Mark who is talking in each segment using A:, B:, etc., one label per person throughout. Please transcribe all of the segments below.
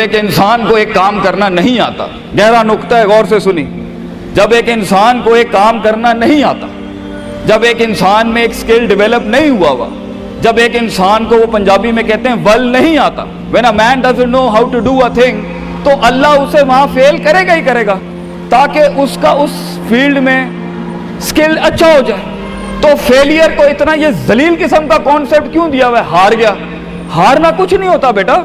A: ایک انسان کو ایک کام کرنا نہیں آتا، گہرا نقطہ ہے، غور سے سنی. جب ایک انسان کو ایک کام کرنا نہیں آتا، جب ایک انسان میں ایک سکل ڈیولپ نہیں ہوا، جب ایک انسان کو وہ پنجابی میں کہتے ہیں ول نہیں آتا، when a man doesn't know how to do a thing، تو اللہ اسے وہاں فیل کرے گا ہی کرے گا تاکہ اس کا اس فیلڈ میں سکل اچھا ہو جائے. تو فیلئر کو اتنا یہ ذلیل قسم کا کانسیپٹ کیوں دیا ہوا ہے؟ ہار گیا. ہارنا کچھ نہیں ہوتا بیٹا،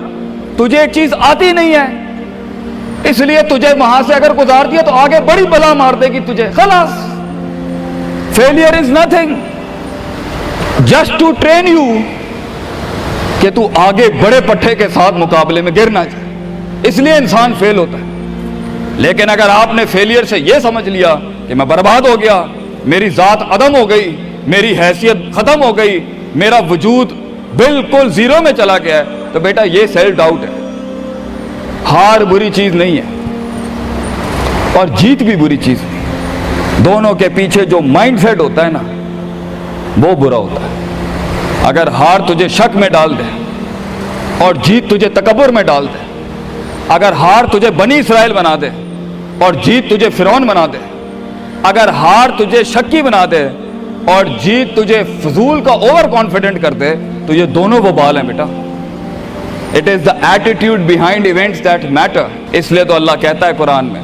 A: تجھے ایک چیز آتی نہیں ہے اس لیے تجھے وہاں سے اگر گزار دیا تو آگے بڑی بلا مار دے گی تجھے، خلاص. Failure is nothing just to train you کہ تو آگے بڑے پٹھے کے ساتھ مقابلے میں گر نہ جائے، اس لیے انسان فیل ہوتا ہے. لیکن اگر آپ نے فیلئر سے یہ سمجھ لیا کہ میں برباد ہو گیا، میری ذات عدم ہو گئی، میری حیثیت ختم ہو گئی، میرا وجود بالکل زیرو میں چلا گیا ہے، تو بیٹا یہ سیلف ڈاؤٹ ہے. ہار بری چیز نہیں ہے اور جیت بھی بری چیز نہیں، دونوں کے پیچھے جو مائنڈ سیٹ ہوتا ہے نا وہ برا ہوتا ہے. اگر ہار تجھے شک میں ڈال دے اور جیت تجھے تکبر میں ڈال دے، اگر ہار تجھے بنی اسرائیل بنا دے اور جیت تجھے فرعون بنا دے، اگر ہار تجھے شکی بنا دے اور جیت تجھے فضول کا اوور کانفیڈنٹ کر دے، تو یہ دونوں وہ بال ہیں بیٹا. It is the attitude behind events that matter. اس لیے تو اللہ کہتا ہے قرآن میں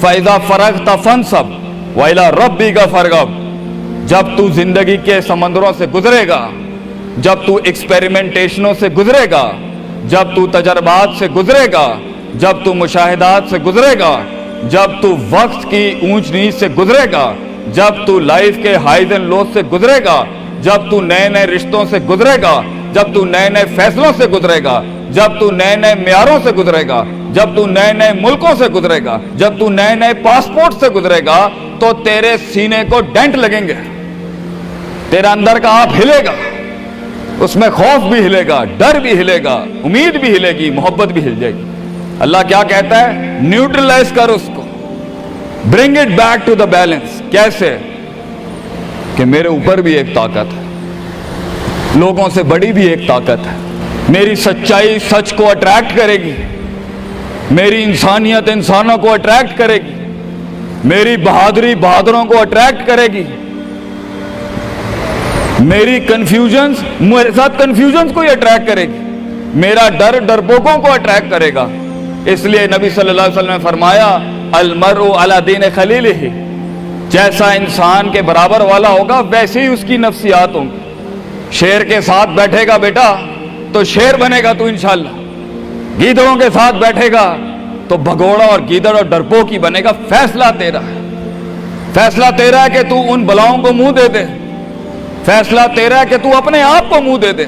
A: فَإِذَا فَرَغْتَ فَانْصَبْ وَإِلَىٰ رَبِّكَ فَارْغَب. جب تو زندگی کے سمندروں سے گزرے گا، جب تو ایکسپیریمنٹیشنوں سے گزرے گا، جب تو تجربات سے گزرے گا، جب تو مشاہدات سے گزرے گا، جب تو وقت کی اونچ نیچ سے گزرے گا، جب تو لائف کے ہائیز اینڈ لوز سے گزرے گا، جب تو نئے نئے رشتوں سے گزرے گا، جب تو نئے نئے فیصلوں سے گزرے گا، جب تو نئے نئے معیاروں سے گزرے گا، جب تو نئے نئے ملکوں سے گزرے گا، جب تو نئے نئے پاسپورٹ سے گزرے گا، تو تیرے سینے کو ڈینٹ لگیں گے، تیرا اندر کا آپ ہلے گا، اس میں خوف بھی ہلے گا، ڈر بھی ہلے گا، امید بھی ہلے گی، محبت بھی ہل جائے گی. اللہ کیا کہتا ہے؟ نیوٹرلائز کر اس کو، bring it back to the balance. کیسے؟ کہ میرے اوپر بھی ایک طاقت ہے، لوگوں سے بڑی بھی ایک طاقت ہے، میری سچائی سچ کو اٹریکٹ کرے گی، میری انسانیت انسانوں کو اٹریکٹ کرے گی، میری بہادری بہادروں کو اٹریکٹ کرے گی، میری کنفیوژنز میرے ساتھ کنفیوژنز کو ہی اٹریکٹ کرے گی، میرا ڈر ڈرپوکوں کو اٹریکٹ کرے گا. اس لیے نبی صلی اللہ علیہ وسلم نے فرمایا المرء علی دین خلیلہ، جیسا انسان کے برابر والا ہوگا ویسے ہی اس کی نفسیات ہوں گی. شیر کے ساتھ بیٹھے گا بیٹا تو شیر بنے گا تو انشاءاللہ، گیدڑوں کے ساتھ بیٹھے گا تو بھگوڑا اور گیدڑ اور ڈرپوک ہی بنے گا. فیصلہ تیرا ہے، فیصلہ تیرا ہے کہ تو ان بلاؤں کو منہ دے دے، فیصلہ تیرا ہے کہ تو اپنے آپ کو منہ دے دے،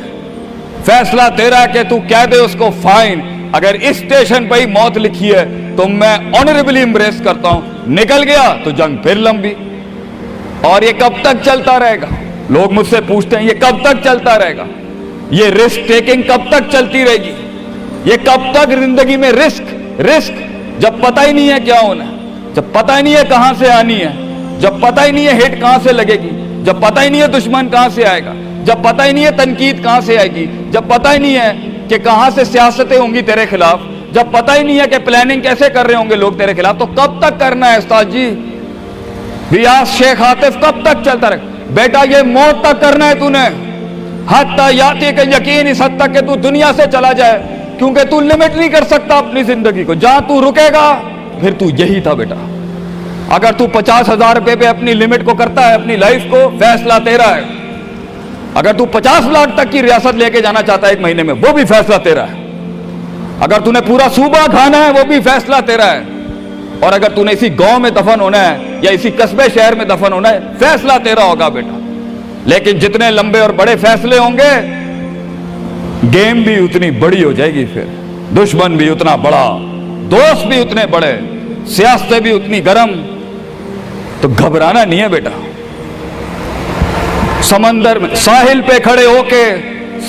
A: فیصلہ تیرا ہے کہ تو کہہ دے اس کو فائن، اگر اس اسٹیشن پہ ہی موت لکھی ہے تو میں آنریبلی امبریس کرتا ہوں، نکل گیا تو جنگ پھر لمبی. اور یہ کب تک چلتا رہے گا؟ لوگ مجھ سے پوچھتے ہیں یہ کب تک چلتا رہے گا؟ یہ رسک ٹیکنگ کب تک چلتی رہے گی؟ یہ کب تک زندگی میں رسک جب پتہ ہی نہیں ہے کیا ہونا ہے، جب پتہ ہی نہیں ہے کہاں سے آنی ہے، جب پتہ ہی نہیں ہے ہٹ کہاں سے لگے گی، جب پتہ ہی نہیں ہے دشمن کہاں سے آئے گا، جب پتہ ہی نہیں ہے تنقید کہاں سے آئے گی، جب پتہ ہی نہیں ہے کہ کہاں سے سیاستیں ہوں گی تیرے خلاف، جب پتہ ہی نہیں ہے کہ پلاننگ کیسے کر رہے ہوں گے لوگ تیرے خلاف، تو کب تک کرنا ہے استاد جی؟ ریاض شیخ عاطف کب تک چلتا رہے؟ بیٹا یہ موت تک کرنا ہے تو نے، حتی یاتی کہ یقین اس حد تک کہ تو دنیا سے چلا جائے، کیونکہ تو لمٹ نہیں کر سکتا اپنی زندگی کو. جہاں تو رکے گا پھر تو یہی تھا بیٹا. اگر تو 50,000 روپے پہ اپنی لمٹ کو کرتا ہے اپنی لائف کو، فیصلہ تیرا ہے. اگر تو 50 لاکھ تک کی ریاست لے کے جانا چاہتا ہے ایک مہینے میں، وہ بھی فیصلہ تیرا ہے. اگر تو نے پورا صوبہ کھانا ہے وہ بھی فیصلہ تیرا ہے. اور اگر تو نے اسی گاؤں میں دفن ہونا ہے یا اسی قصبے شہر میں دفن ہونا ہے، فیصلہ تیرا ہوگا بیٹا. لیکن جتنے لمبے اور بڑے فیصلے ہوں گے گیم بھی اتنی بڑی ہو جائے گی، پھر دشمن بھی اتنا بڑا، دوست بھی اتنے بڑے، سیاستیں بھی اتنی گرم. تو گھبرانا نہیں ہے بیٹا. سمندر میں ساحل پہ کھڑے ہو کے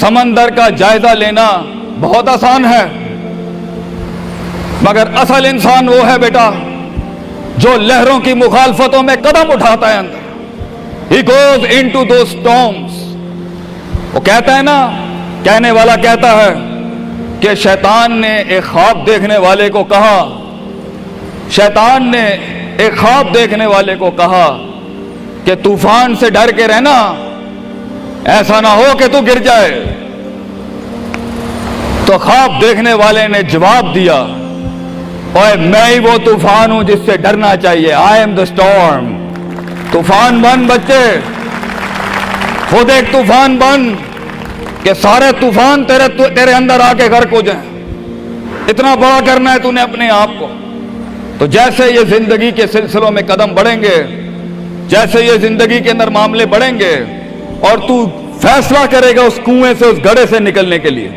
A: سمندر کا جائزہ لینا بہت آسان ہے، مگر اصل انسان وہ ہے بیٹا جو لہروں کی مخالفتوں میں قدم اٹھاتا ہے اندر. He goes into those storms. وہ کہتا ہے نا، کہنے والا کہتا ہے کہ شیطان نے ایک خواب دیکھنے والے کو کہا، شیطان نے ایک خواب دیکھنے والے کو کہا کہ طوفان سے ڈر کے رہنا، ایسا نہ ہو کہ تو گر جائے۔ تو خواب دیکھنے والے نے جواب دیا، اوے میں ہی وہ طوفان ہوں جس سے ڈرنا چاہیے، آئی ایم دا اسٹارم۔ طوفان بن بچے، خود ایک طوفان بن کہ سارے طوفان تیرے اندر آ کے غرق ہو جائیں۔ اتنا بڑا کرنا ہے تو نے اپنے آپ کو۔ تو جیسے یہ زندگی کے سلسلوں میں قدم بڑھیں گے، جیسے یہ زندگی کے اندر معاملے بڑھیں گے اور تو فیصلہ کرے گا اس کنویں سے، اس گڑھے سے نکلنے کے لیے،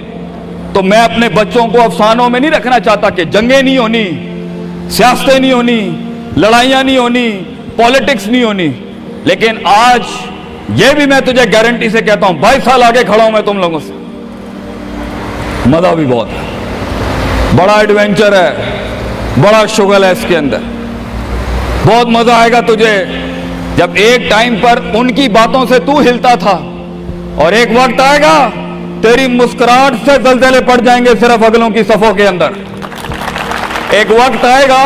A: تو میں اپنے بچوں کو افسانوں میں نہیں رکھنا چاہتا کہ جنگیں نہیں ہونی، سیاستیں نہیں ہونی، لڑائیاں نہیں ہونی، پولیٹکس نہیں ہونی، لیکن آج یہ بھی میں تجھے گارنٹی سے کہتا ہوں، 22 سال آگے کھڑا ہوں میں تم لوگوں سے، مزہ بھی بہت ہے، بڑا ایڈونچر ہے، بڑا شغل ہے اس کے اندر، بہت مزہ آئے گا تجھے جب ایک ٹائم پر ان کی باتوں سے تو ہلتا تھا اور ایک وقت آئے گا تیری مسکراہٹ سے زلزلے پڑ جائیں گے صرف اگلوں کی صفوں کے اندر۔ ایک وقت آئے گا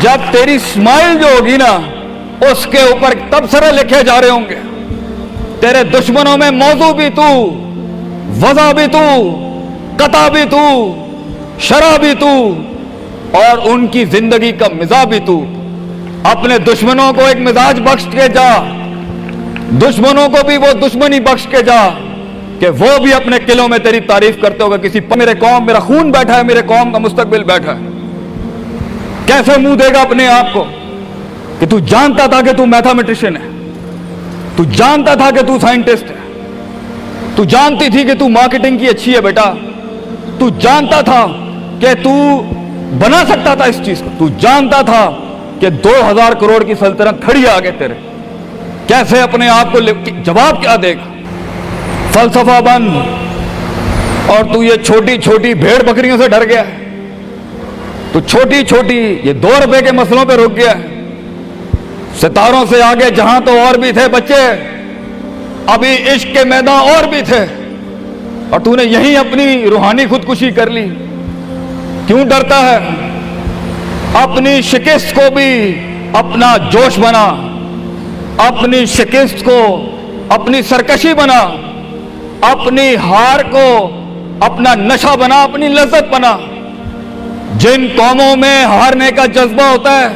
A: جب تیری اسمائل جو ہوگی نا اس کے اوپر تبصرے لکھے جا رہے ہوں گے، تیرے دشمنوں میں موضوع بھی تو، وضع بھی تو، قطع بھی تو، شرح بھی تو، اور ان کی زندگی کا مزاج بھی تو۔ اپنے دشمنوں کو ایک مزاج بخش کے جا، دشمنوں کو بھی وہ دشمنی بخش کے جا کہ وہ بھی اپنے قلعوں میں تیری تعریف کرتے ہوگا، کسی میرے قوم، میرا خون بیٹھا ہے، میرے قوم کا مستقبل بیٹھا ہے۔ کیسے منہ دے گا اپنے آپ کو کہ تو جانتا تھا کہ تو میتھمیٹیشین ہے، تو جانتا تھا کہ تو سائنٹسٹ ہے، تو جانتی تھی کہ تو مارکیٹنگ کی اچھی ہے بیٹا، تو جانتا تھا کہ تو بنا سکتا تھا اس چیز کو، تو جانتا تھا کہ 2000 کروڑ کی سلطنت کھڑی آگے تیرے، کیسے اپنے آپ کو جواب کیا دے گا؟ فلسفہ بن، اور تو یہ چھوٹی چھوٹی بھیڑ بکریوں سے ڈر گیا ہے، تو چھوٹی چھوٹی یہ 2 روپے کے مسئلوں پہ رک گیا ہے۔ ستاروں سے آگے جہاں تو اور بھی تھے بچے، ابھی عشق کے میدان اور بھی تھے، اور تو نے یہیں اپنی روحانی خودکشی کر لی۔ کیوں ڈرتا ہے؟ اپنی شکست کو بھی اپنا جوش بنا، اپنی شکست کو اپنی سرکشی بنا، اپنی ہار کو اپنا نشہ بنا، اپنی لذت بنا۔ جن قوموں میں ہارنے کا جذبہ ہوتا ہے،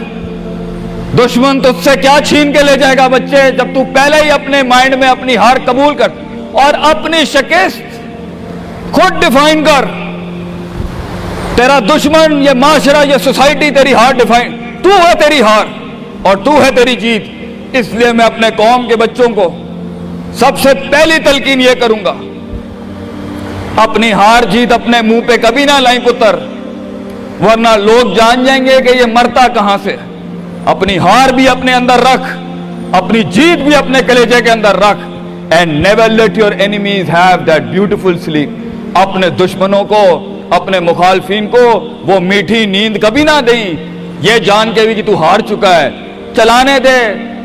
A: دشمن تجھ سے کیا چھین کے لے جائے گا بچے، جب تو پہلے ہی اپنے مائنڈ میں اپنی ہار قبول کر اور اپنی شکست خود ڈیفائن کر۔ تیرا دشمن، یہ معاشرہ، یہ سوسائٹی تیری ہار ڈیفائن، تو ہے تیری ہار اور تو ہے تیری جیت۔ اس لیے میں اپنے قوم کے بچوں کو سب سے پہلی تلقین یہ کروں گا، اپنی ہار جیت اپنے منہ پہ کبھی نہ لائیں پتر، ورنہ لوگ جان جائیں گے کہ یہ مرتا کہاں سے۔ اپنی ہار بھی اپنے اندر رکھ، اپنی جیت بھی اپنے کلیجے کے اندر رکھ، and never let your enemies have that beautiful sleep۔ اپنے دشمنوں کو، اپنے مخالفین کو وہ میٹھی نیند کبھی نہ دیں، یہ جان کے بھی کہ تو ہار چکا ہے۔ چلانے دے،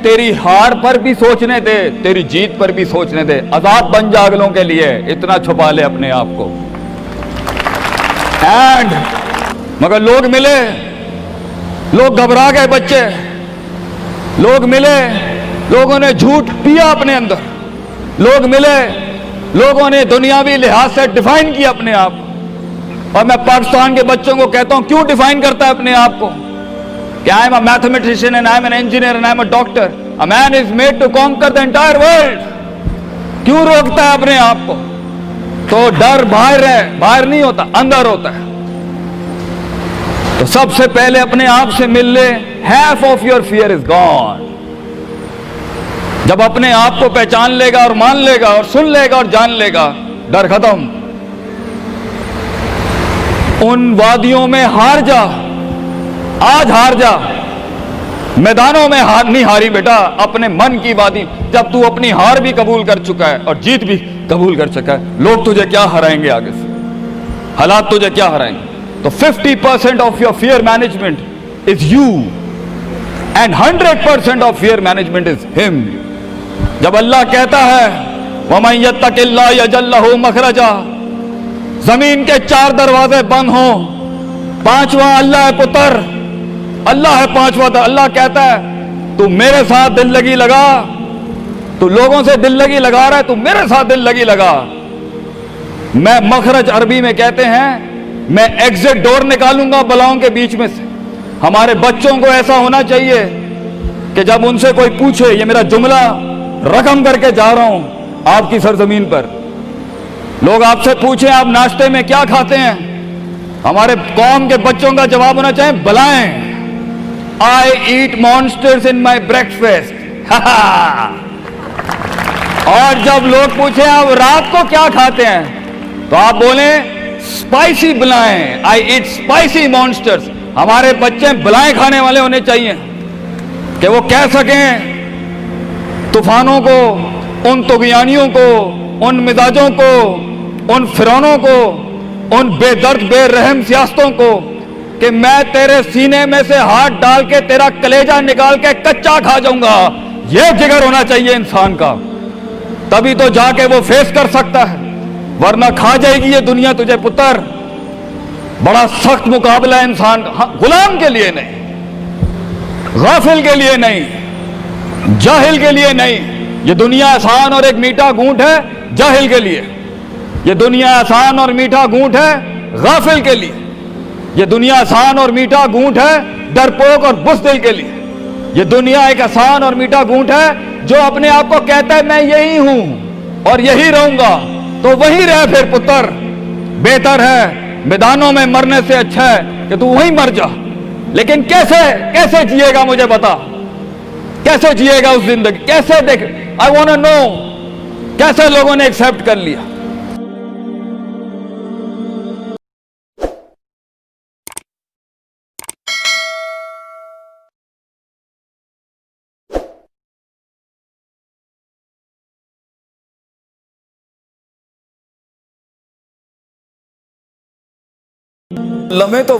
A: تیری ہار پر بھی سوچنے دے، تیری جیت پر بھی سوچنے دے۔ آزاد بن جا اگلوں کے لیے، اتنا چھپا لے اپنے آپ کو۔ اینڈ مگر لوگ ملے، لوگ گھبرا گئے بچے، لوگ ملے، لوگوں نے جھوٹ پیا اپنے اندر، لوگ ملے، لوگوں نے دنیاوی لحاظ سے ڈیفائن کیا اپنے آپ کو۔ اور میں پاکستان کے بچوں کو کہتا ہوں، کیوں ڈیفائن کرتا ہے اپنے آپ کو کہ I am a mathematician and I am an engineer and I am a doctor. A man is made to conquer the entire world. کیوں روکتا ہے اپنے آپ کو؟ تو ڈر باہر ہے، باہر نہیں ہوتا، اندر ہوتا ہے۔ تو سب سے پہلے اپنے آپ سے مل لے، half of your fear is gone۔ جب اپنے آپ کو پہچان لے گا اور مان لے گا اور سن لے گا اور جان لے گا، ڈر ختم۔ ان وادیوں میں ہار جا، آج ہار جا، میدانوں میں ہار نہیں ہاری بیٹا، اپنے من کی وادی۔ جب تو اپنی ہار بھی قبول کر چکا ہے اور جیت بھی قبول کر چکا ہے، لوگ تجھے کیا ہرائیں گے آگے سے، حالات تجھے کیا ہرائیں گے؟ تو 50% of your fear management is you and 100% of fear management is him۔ جب اللہ کہتا ہے وَمَن يَتَّقِ اللَّهَ يَجْعَل لَّهُ مَخْرَجًا، زمین کے 4 دروازے بند ہوں، 5واں اللہ ہے پتر، اللہ ہے 5واں۔ اللہ کہتا ہے تو میرے ساتھ دل لگی لگا، تو لوگوں سے دل لگی لگا رہا ہے، تو میرے ساتھ دل لگی لگا۔ میں مخرج عربی میں کہتے ہیں میں ایگزٹ ڈور نکالوں گا بلاؤں کے بیچ میں سے۔ ہمارے بچوں کو ایسا ہونا چاہیے کہ جب ان سے کوئی پوچھے، یہ میرا جملہ رقم کر کے جا رہا ہوں آپ کی سرزمین پر، لوگ آپ سے پوچھیں آپ ناشتے میں کیا کھاتے ہیں، ہمارے قوم کے بچوں کا جواب ہونا چاہیے بلائیں I eat monsters in my breakfast۔ اور جب لوگ پوچھیں آپ رات کو کیا کھاتے ہیں تو آپ بولیں اسپائسی بلائیں I eat spicy monsters۔ ہمارے بچے بلائیں کھانے والے ہونے چاہیے کہ وہ کہہ سکیں طوفانوں کو، ان طغیانیوں کو، ان مزاجوں کو، ان فرعونوں کو، ان بے درد بے رحم سیاستوں کو کہ میں تیرے سینے میں سے ہاتھ ڈال کے تیرا کلیجہ نکال کے کچا کھا جاؤں گا۔ یہ جگر ہونا چاہیے انسان کا، تبھی تو جا کے وہ فیس کر سکتا ہے، ورنہ کھا جائے گی یہ دنیا تجھے پتر۔ بڑا سخت مقابلہ ہے انسان کا، غلام کے لیے نہیں، غافل کے لیے نہیں، جاہل کے لیے نہیں۔ یہ دنیا آسان اور ایک میٹھا گھونٹ ہے جاہل کے لیے، یہ دنیا آسان اور میٹھا گھونٹ ہے غافل کے لیے، یہ دنیا آسان اور میٹھا گھونٹ ہے ڈرپوک اور بزدل کے لیے۔ یہ دنیا ایک آسان اور میٹھا گھونٹ ہے جو اپنے آپ کو کہتا ہے میں یہی ہوں اور یہی رہوں گا، تو وہی رہ پھر پتر، بہتر ہے میدانوں میں مرنے سے اچھا ہے کہ تو وہیں مر جا۔ لیکن کیسے جیے گا مجھے بتا، کیسے جیے گا اس زندگی، کیسے دیکھ I wanna know کیسے لوگوں نے ایکسیپٹ کر لیا۔ لمحے تو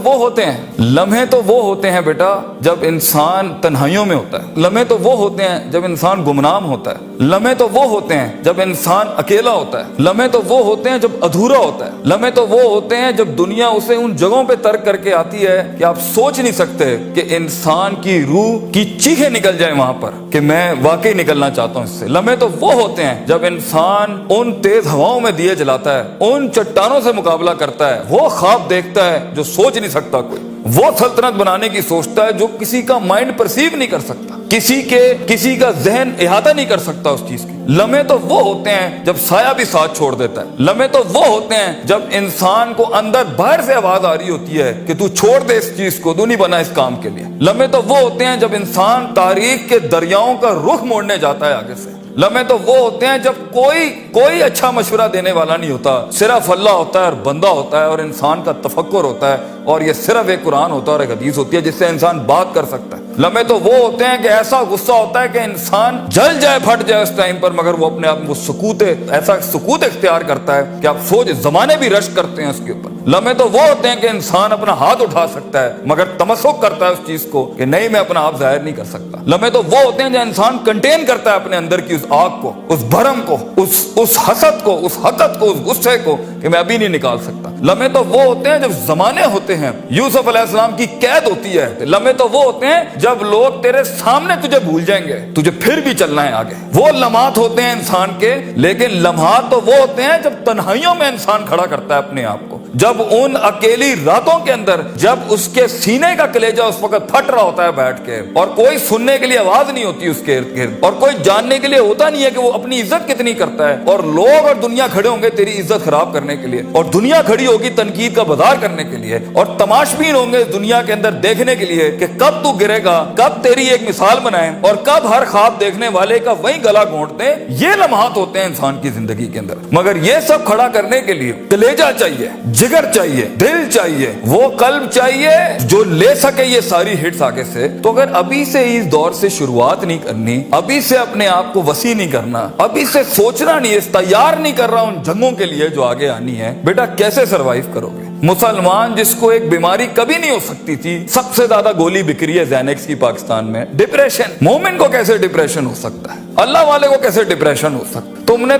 A: وہ ہوتے ہیں بیٹا جب انسان تنہائیوں میں ہوتا ہے، لمحے تو وہ ہوتے ہیں جب انسان گمنام ہوتا ہے، لمحے تو وہ ہوتے ہیں جب انسان اکیلا ہوتا ہے، لمحے تو وہ ہوتے ہیں جب ادھورا ہوتا ہے، لمحے تو وہ ہوتے ہیں جب دنیا اسے ان جگہوں پہ ترک کر کے آتی ہے کہ آپ سوچ نہیں سکتے کہ انسان کی روح کی چیخیں نکل جائیں وہاں پر کہ میں واقعی نکلنا چاہتا ہوں اس سے۔ لمحے تو وہ ہوتے ہیں جب انسان ان تیز ہواؤں میں دیے جلاتا ہے، ان چٹانوں سے مقابلہ کرتا ہے، وہ خواب دیکھتا ہے جو سوچ نہیں سکتا کوئی، وہ سلطنت بنانے کی سوچتا ہے جو کسی کا مائنڈ پرسیو نہیں کر سکتا، کسی کا ذہن احاطہ نہیں کر سکتا اس چیز کی۔ لمحے تو وہ ہوتے ہیں جب سایہ بھی ساتھ چھوڑ دیتا ہے، لمحے تو وہ ہوتے ہیں جب انسان کو اندر باہر سے آواز آ رہی ہوتی ہے کہ تو چھوڑ دے اس چیز کو، تو نہیں بنا اس کام کے لیے۔ لمحے تو وہ ہوتے ہیں جب انسان تاریخ کے دریاؤں کا رخ موڑنے جاتا ہے آگے سے۔ لمحے تو وہ ہوتے ہیں جب کوئی اچھا مشورہ دینے والا نہیں ہوتا، صرف اللہ ہوتا ہے اور بندہ ہوتا ہے اور انسان کا تفکر ہوتا ہے، اور یہ صرف ایک قرآن ہوتا ہے اور ایک حدیث ہوتی ہے جس سے انسان بات کر سکتا ہے۔ لمحے تو وہ ہوتے ہیں کہ ایسا غصہ ہوتا ہے کہ انسان جل جائے پھٹ جائے اس ٹائم پر، مگر وہ اپنے آپ میں ایسا سکوت اختیار کرتا ہے کہ آپ سوچ زمانے بھی رشک کرتے ہیں اس کے اوپر۔ لمحے تو وہ ہوتے ہیں کہ انسان اپنا ہاتھ اٹھا سکتا ہے مگر تمسک کرتا ہے اس چیز کو کہ نہیں میں اپنا آپ ظاہر نہیں کر سکتا۔ لمحے تو وہ ہوتے ہیں جو انسان کنٹین کرتا ہے اپنے اندر کی اس آگ کو، اس بھرم کو، اس حسد کو، اس حقد کو، اس غصے کو کہ میں ابھی نہیں نکال سکتا۔ لمحے تو وہ ہوتے ہیں جب زمانے ہوتے ہیں، یوسف علیہ السلام کی قید ہوتی ہے۔ لمحے تو وہ ہوتے ہیں جب لوگ تیرے سامنے تجھے بھول جائیں گے، تجھے پھر بھی چلنا ہے آگے۔ وہ لمحات ہوتے ہیں انسان کے، لیکن لمحات تو وہ ہوتے ہیں جب تنہائیوں میں انسان کھڑا کرتا ہے اپنے آپ کو، جب ان اکیلی راتوں کے اندر جب اس کے سینے کا کلیجہ اس وقت پھٹ رہا ہوتا ہے بیٹھ کے، اور کوئی سننے کے لیے آواز نہیں ہوتی اس کے ارد گرد، اور کوئی جاننے کے لیے ہوتا نہیں ہے کہ وہ اپنی عزت کتنی کرتا ہے، اور لوگ اور دنیا کھڑے ہوں گے تیری عزت خراب کرنے کے لیے، اور دنیا کھڑی ہوگی تنقید کا بازار کرنے کے لیے، اور تماشبین ہوں گے دنیا کے اندر دیکھنے کے لیے کہ کب تو گرے گا، کب تیری ایک مثال بنائیں، اور کب ہر خواب دیکھنے والے کا وہیں گلا گھونٹ دیں۔ یہ لمحات ہوتے ہیں انسان کی زندگی کے اندر، مگر یہ سب کھڑا کرنے کے لیے کلیجہ چاہیے، جگر چاہیے، دل چاہیے، وہ قلب چاہیے جو لے سکے یہ ساری ہٹس آگے سے۔ تو اگر ابھی سے اس دور سے شروعات نہیں کرنی، ابھی سے اپنے آپ کو وسیع نہیں کرنا، ابھی سے سوچنا نہیں، تیار نہیں کر رہا ان جنگوں کے لیے جو آگے آنی ہے، بیٹا کیسے سروائیو کرو گے؟ मुसलमान जिसको एक बीमारी कभी नहीं हो सकती थी, सबसे ज्यादा गोली बिक रही है ज़ैनेक्स की पाकिस्तान में। डिप्रेशन, मोमिन को कैसे डिप्रेशन हो सकता है? अल्लाह वाले को कैसे डिप्रेशन हो सकता है? तुमने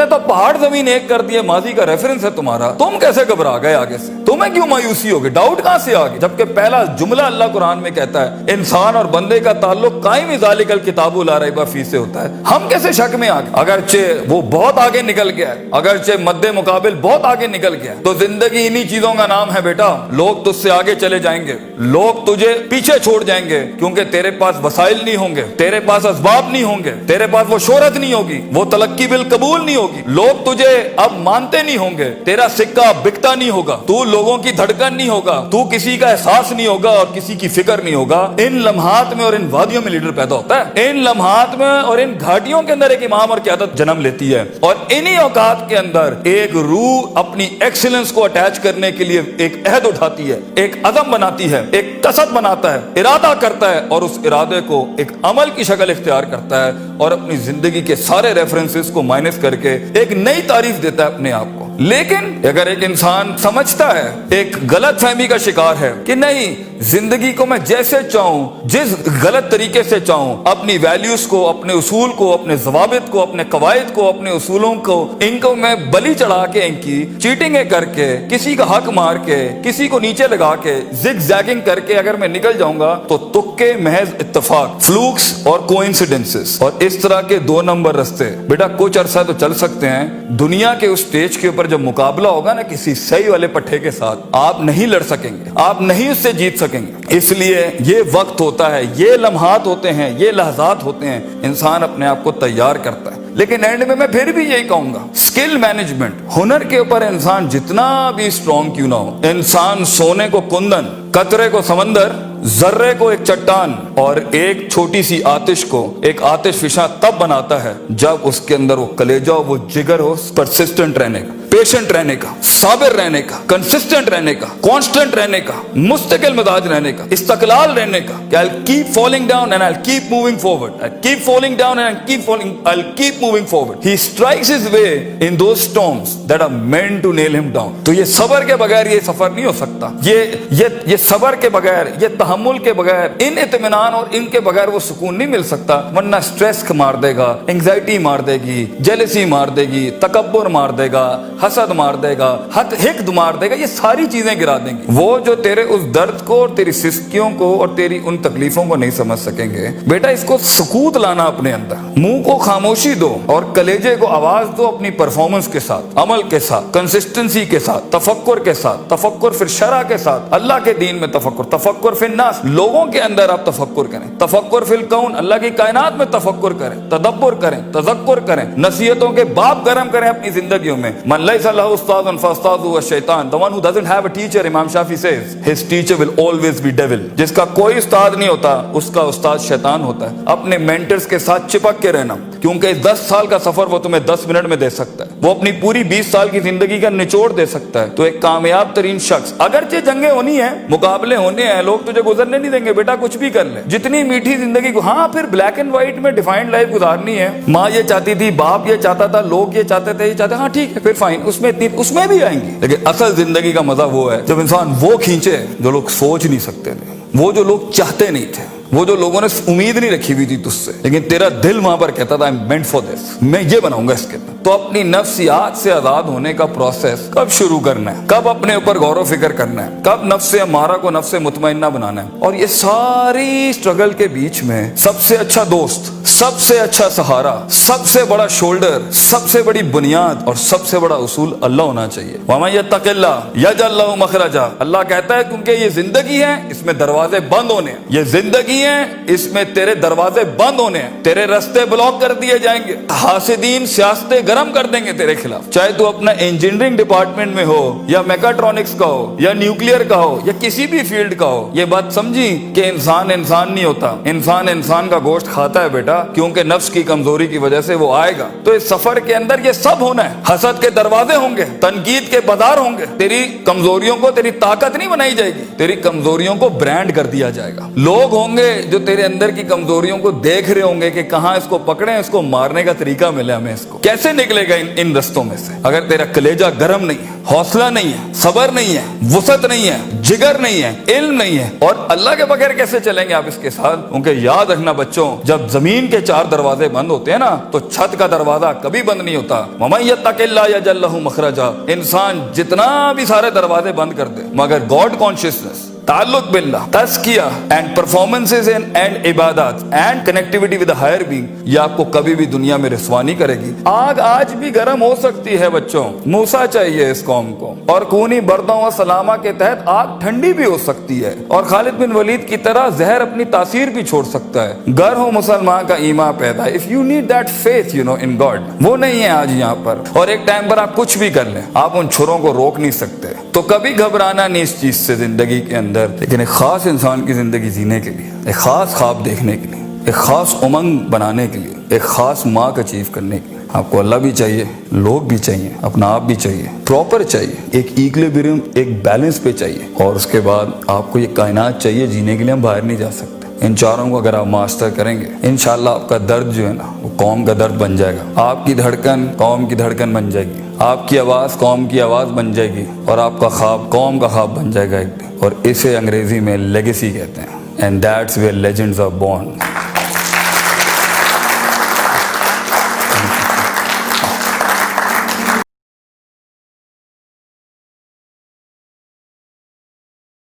A: तो पहाड़ जमीन एक कर दिए, माजी का रेफरेंस है तुम्हारा, तुम कैसे घबरा गए आगे से? तुम्हें क्यों मायूसी हो गई? डाउट कहां से आ गई? जबकि पहला जुमला अल्लाह कुरान में कहता है इंसान और बंदे का ताल्लुक कायम ज़ालिकल किताबु ला रैब फीह से होता है। हम कैसे शक में आ गए? अगरचे वो बहुत आगे निकल गया है, अगरचे मद्दे मुकाबिल बहुत आगे निकल गया है, तो जिंदगी इन्हीं चीजों का नाम है बेटा। लोग तुझसे आगे चले जाएंगे, लोग तुझे पीछे छोड़ जाएंगे, क्योंकि तेरे पास वसाइल नहीं होंगे, तेरे पास असबाब नहीं होंगे, तेरे पास वो शोहरत नहीं होगी, वो तलक्की बिल कबूल नहीं होगी, लोग तुझे अब मानते नहीं होंगे, तेरा सिक्का बिकता नहीं होगा, तू लोगों की धड़कन नहीं होगा, तू किसी का एहसास नहीं होगा और किसी की फिक्र नहीं होगा। इन लम्हात में और इन वादियों में लीडर पैदा होता है, इन लम्हात में और इन घाटियों के अंदर एक इमाम और क़यादत जन्म लेती है, और इन्हीं औकात के अंदर एक रूह अपनी एक्सीलेंस को अटैच करने के लिए एक अहद उठाती है, एक अज़म बनाती है, एक कसद बनाता है, इरादा करता है, और उस इरादे को एक अमल की शक्ल इख्तियार करता है और अपनी जिंदगी के सारे रेफरेंसेस को माइनस करके एक नई तारीफ देता है अपने आप को। लेकिन अगर एक इंसान समझता है, एक गलत फहमी का शिकार है कि नहीं, जिंदगी को मैं जैसे चाहूं, जिस गलत तरीके से चाहूं, अपनी वैल्यूज को, अपने उसूल को, अपने ज़वाबित को, अपने कवायद को, अपने उसूलों को, इनको मैं बलि चढ़ा के, इनकी चीटिंगें करके, किसी का हक मार के, किसी को नीचे लगा के, जिग जैगिंग करके अगर मैं निकल जाऊंगा तो तुक्के, महज इत्तेफाक, फ्लूक्स और कोइंसिडेंसेस, और इस तरह के 2 नंबर रास्ते बेटा कुछ अरसा तो चल सकते हैं। दुनिया के उस स्टेज के ऊपर जब मुकाबला होगा ना किसी सही वाले पट्टे के साथ, आप नहीं लड़ सकेंगे, आप नहीं उससे जीत सकेंगे। इसलिए ये वक्त होता है, ये लम्हात होते हैं, ये लहजात होते हैं, इंसान अपने आप को तैयार करता है। लेकिन एंड में मैं फिर भी यही कहूंगा, स्किल मैनेजमेंट, हुनर के ऊपर इंसान जितना भी स्ट्रॉन्ग क्यों ना हो, इंसान सोने को कुंदन, कतरे को समंदर, जर्रे को एक चट्टान और एक छोटी सी आतिश को एक आतिश फिशा तब बनाता है जब उसके अंदर वो कलेजा, वो जिगर हो, परसिस्टेंट रहने का, पेशेंट रहने का, साबिर रहने का, कंसिस्टेंट रहने का, कांस्टेंट रहने का, मुस्तकिल मिजाज रहने का, इस्तकलाल रहने का, कि I'll keep falling down and I'll keep moving forward, I'll keep falling down and I'll keep moving forward. He strikes his way in those storms that are meant to nail him down. तो ये सबर के बगैर ये सफर नहीं हो सकता, ये सबर के बगैर, ये तहम्मुल के बगैर, इन इत्मीनान और इनके बगैर वो सुकून नहीं मिल सकता। वरना स्ट्रेस मार देगा, एंग्जाइटी मार देगी, जेलसी मार देगी, तकब्बुर मार देगा, हसद मार देगा, हिक़्द मार देगा, ये सारी चीजें गिरा देंगी। वो जो तेरे उस दर्द को और तेरी सिस्कियों को और तेरी उन तकलीफों को नहीं समझ सकेंगे। बेटा इसको सुकूत लाना अपने अंदर, मुंह को खामोशी दो और कलेजे को आवाज दो अपनी परफॉर्मेंस के साथ, अमल के साथ, कंसिस्टेंसी के साथ, तफक्कुर के साथ, तफक्कुर फिर शरा के साथ, अल्लाह के दीन में तफक्कुर, तफक्कुर फिर नास, लोगों के अंदर आप तफक्कुर करें, तफक्कुर फिल कौन, अल्लाह की कायनात में तफक्कुर करें, तदब्बुर करें, तज़क्कुर करें, नसीहतों के बाप गरम करें अपनी जिंदगियों में। मन लैसा लहु उस्तादुन फउस्तादुहु अश-शैतान, the one who doesn't have a teacher, इमाम Shafi says, his teacher will always be devil। जिसका कोई उस्ताद नहीं होता, उसका उस्ताद शैतान होता है। अपने मेंटर्स के साथ चिपक के रहना, क्योंकि 10 साल का सफर वो तुम्हें 10 मिनट में दे सकता है, वो अपनी पूरी 20 साल की जिंदगी का निचोड़ दे सकता है। तो एक कामयाब तरीन शख्स, अगरचे जंगे होनी है, मुकाबले होने हैं, लोग तुझे गुजरने नहीं देंगे, बेटा कुछ भी कर ले, जितनी मीठी जिंदगी को, हाँ फिर ब्लैक एंड व्हाइट में डिफाइंड लाइफ गुजारनी है। माँ ये चाहती थी, बाप ये चाहता था, लोग ये चाहते थे, ये चाहते, हाँ ठीक है, फिर फाइन, उसमें भी आएंगे। लेकिन असल जिंदगी का मजा वो है जब इंसान वो खींचे जो लोग सोच नहीं सकते थे, वो जो लोग चाहते नहीं थे, वो जो लोगों ने उम्मीद नहीं रखी हुई थी तुझसे, लेकिन तेरा दिल वहां पर कहता था I am meant for this, मैं ये बनाऊंगा इसके अंदर। तो अपनी नफ्सियात से आजाद होने का प्रोसेस कब शुरू करना है, कब अपने ऊपर गौर व फिक्र करना है, कब नफ्स अमारा को नफ्स मुतमइन्ना बनाना है। और ये सारी स्ट्रगल के बीच में सबसे अच्छा दोस्त, सबसे अच्छा सहारा, सबसे बड़ा शोल्डर, सबसे बड़ी बुनियाद और सबसे बड़ा उसूल अल्लाह होना चाहिए। वमन यत्तक़िल्लाह यजअल लहु मखरजा, अल्लाह कहता है क्योंकि ये जिंदगी है, इसमें दरवाजे बंद होने हैं, ये जिंदगी है, इसमें तेरे दरवाजे बंद होने हैं, तेरे रास्ते ब्लॉक कर दिए जाएंगे, हासिदीन सियासतें गरम कर देंगे तेरे खिलाफ। चाहे तू अपना इंजीनियरिंग डिपार्टमेंट में हो या मैकाट्रॉनिक्स का हो या न्यूक्लियर का हो या किसी भी फील्ड का हो, ये बात समझी कि इंसान इंसान नहीं होता, इंसान इंसान का गोश्त खाता है बेटा, क्योंकि नफ्स की कमजोरी की वजह से वो आएगा। तो इस सफर के अंदर ये सब होना है, हसद के दरवाजे होंगे, तनकीद के बाजार होंगे, तेरी कमजोरियों को तेरी ताकत नहीं बनाई जाएगी, तेरी कमजोरियों को ब्रांड कर दिया जाएगा। लोग होंगे جو تیرے اندر کی کمزوریوں کو دیکھ رہے ہوں گے کہ کہاں اس کو پکڑیں, اس کو مارنے کا طریقہ ملے ہمیں, اس کو کیسے نکلے گا ان رستوں میں سے. اگر تیرا کلیجہ گرم نہیں ہے, حوصلہ نہیں ہے, صبر نہیں ہے, وسعت نہیں ہے, جگر نہیں ہے, علم نہیں ہے, اور اللہ کے بغیر کیسے چلیں گے آپ اس کے ساتھ. کیونکہ یاد رکھنا بچوں, جب زمین کے 4 دروازے بند ہوتے ہیں نا, تو چھت کا دروازہ کبھی بند نہیں ہوتا. وَمَن يَتَّقِ اللَّهَ يَجْعَل لَّهُ مَخْرَجًا. انسان جتنا بھی سارے دروازے بند کر دے, مگر گاڈ کانشیسنس, تعلق باللہ, تزکیہ اینڈ پرفارمنسز اینڈ عبادات and connectivity with higher being, یہ آپ کو کبھی بھی دنیا میں رسوا نہیں کرے گی. آگ آج بھی گرم ہو سکتی ہے بچوں, موسیٰ چاہیے اس قوم کو, اور کونی بردوں و سلامہ کے تحت آگ ٹھنڈی بھی ہو سکتی ہے, اور خالد بن ولید کی طرح زہر اپنی تاثیر بھی چھوڑ سکتا ہے. گر ہو مسلمان کا ایمان پیدا, if you need that faith you know in God, وہ نہیں ہے آج یہاں پر. اور ایک ٹائم پر آپ کچھ بھی کر لیں, آپ ان چھروں کو روک نہیں سکتے. تو کبھی گھبرانا نہیں اس چیز سے زندگی کے اندر, لیکن ایک خاص انسان کی زندگی جینے کے لیے, ایک خاص خواب دیکھنے کے لیے, ایک خاص امنگ بنانے کے لیے, ایک خاص مارک اچیو کرنے کے لیے آپ کو اللہ بھی چاہیے, لوگ بھی چاہیے, اپنا آپ بھی چاہیے, پراپر چاہیے, ایک ایکولیبریم, ایک بیلنس پہ چاہیے, اور اس کے بعد آپ کو یہ کائنات چاہیے جینے کے لیے. ہم باہر نہیں جا سکتے. ان چاروں کو اگر آپ ماسٹر کریں گے, انشاءاللہ آپ کا درد جو ہے نا, وہ قوم کا درد بن جائے گا. آپ کی دھڑکن قوم کی دھڑکن بن جائے گی, آپ کی آواز قوم کی آواز بن جائے گی, اور آپ کا خواب قوم کا خواب بن جائے گا ایک دن. اور اسے انگریزی میں لیگیسی کہتے ہیں. And that's where legends are born.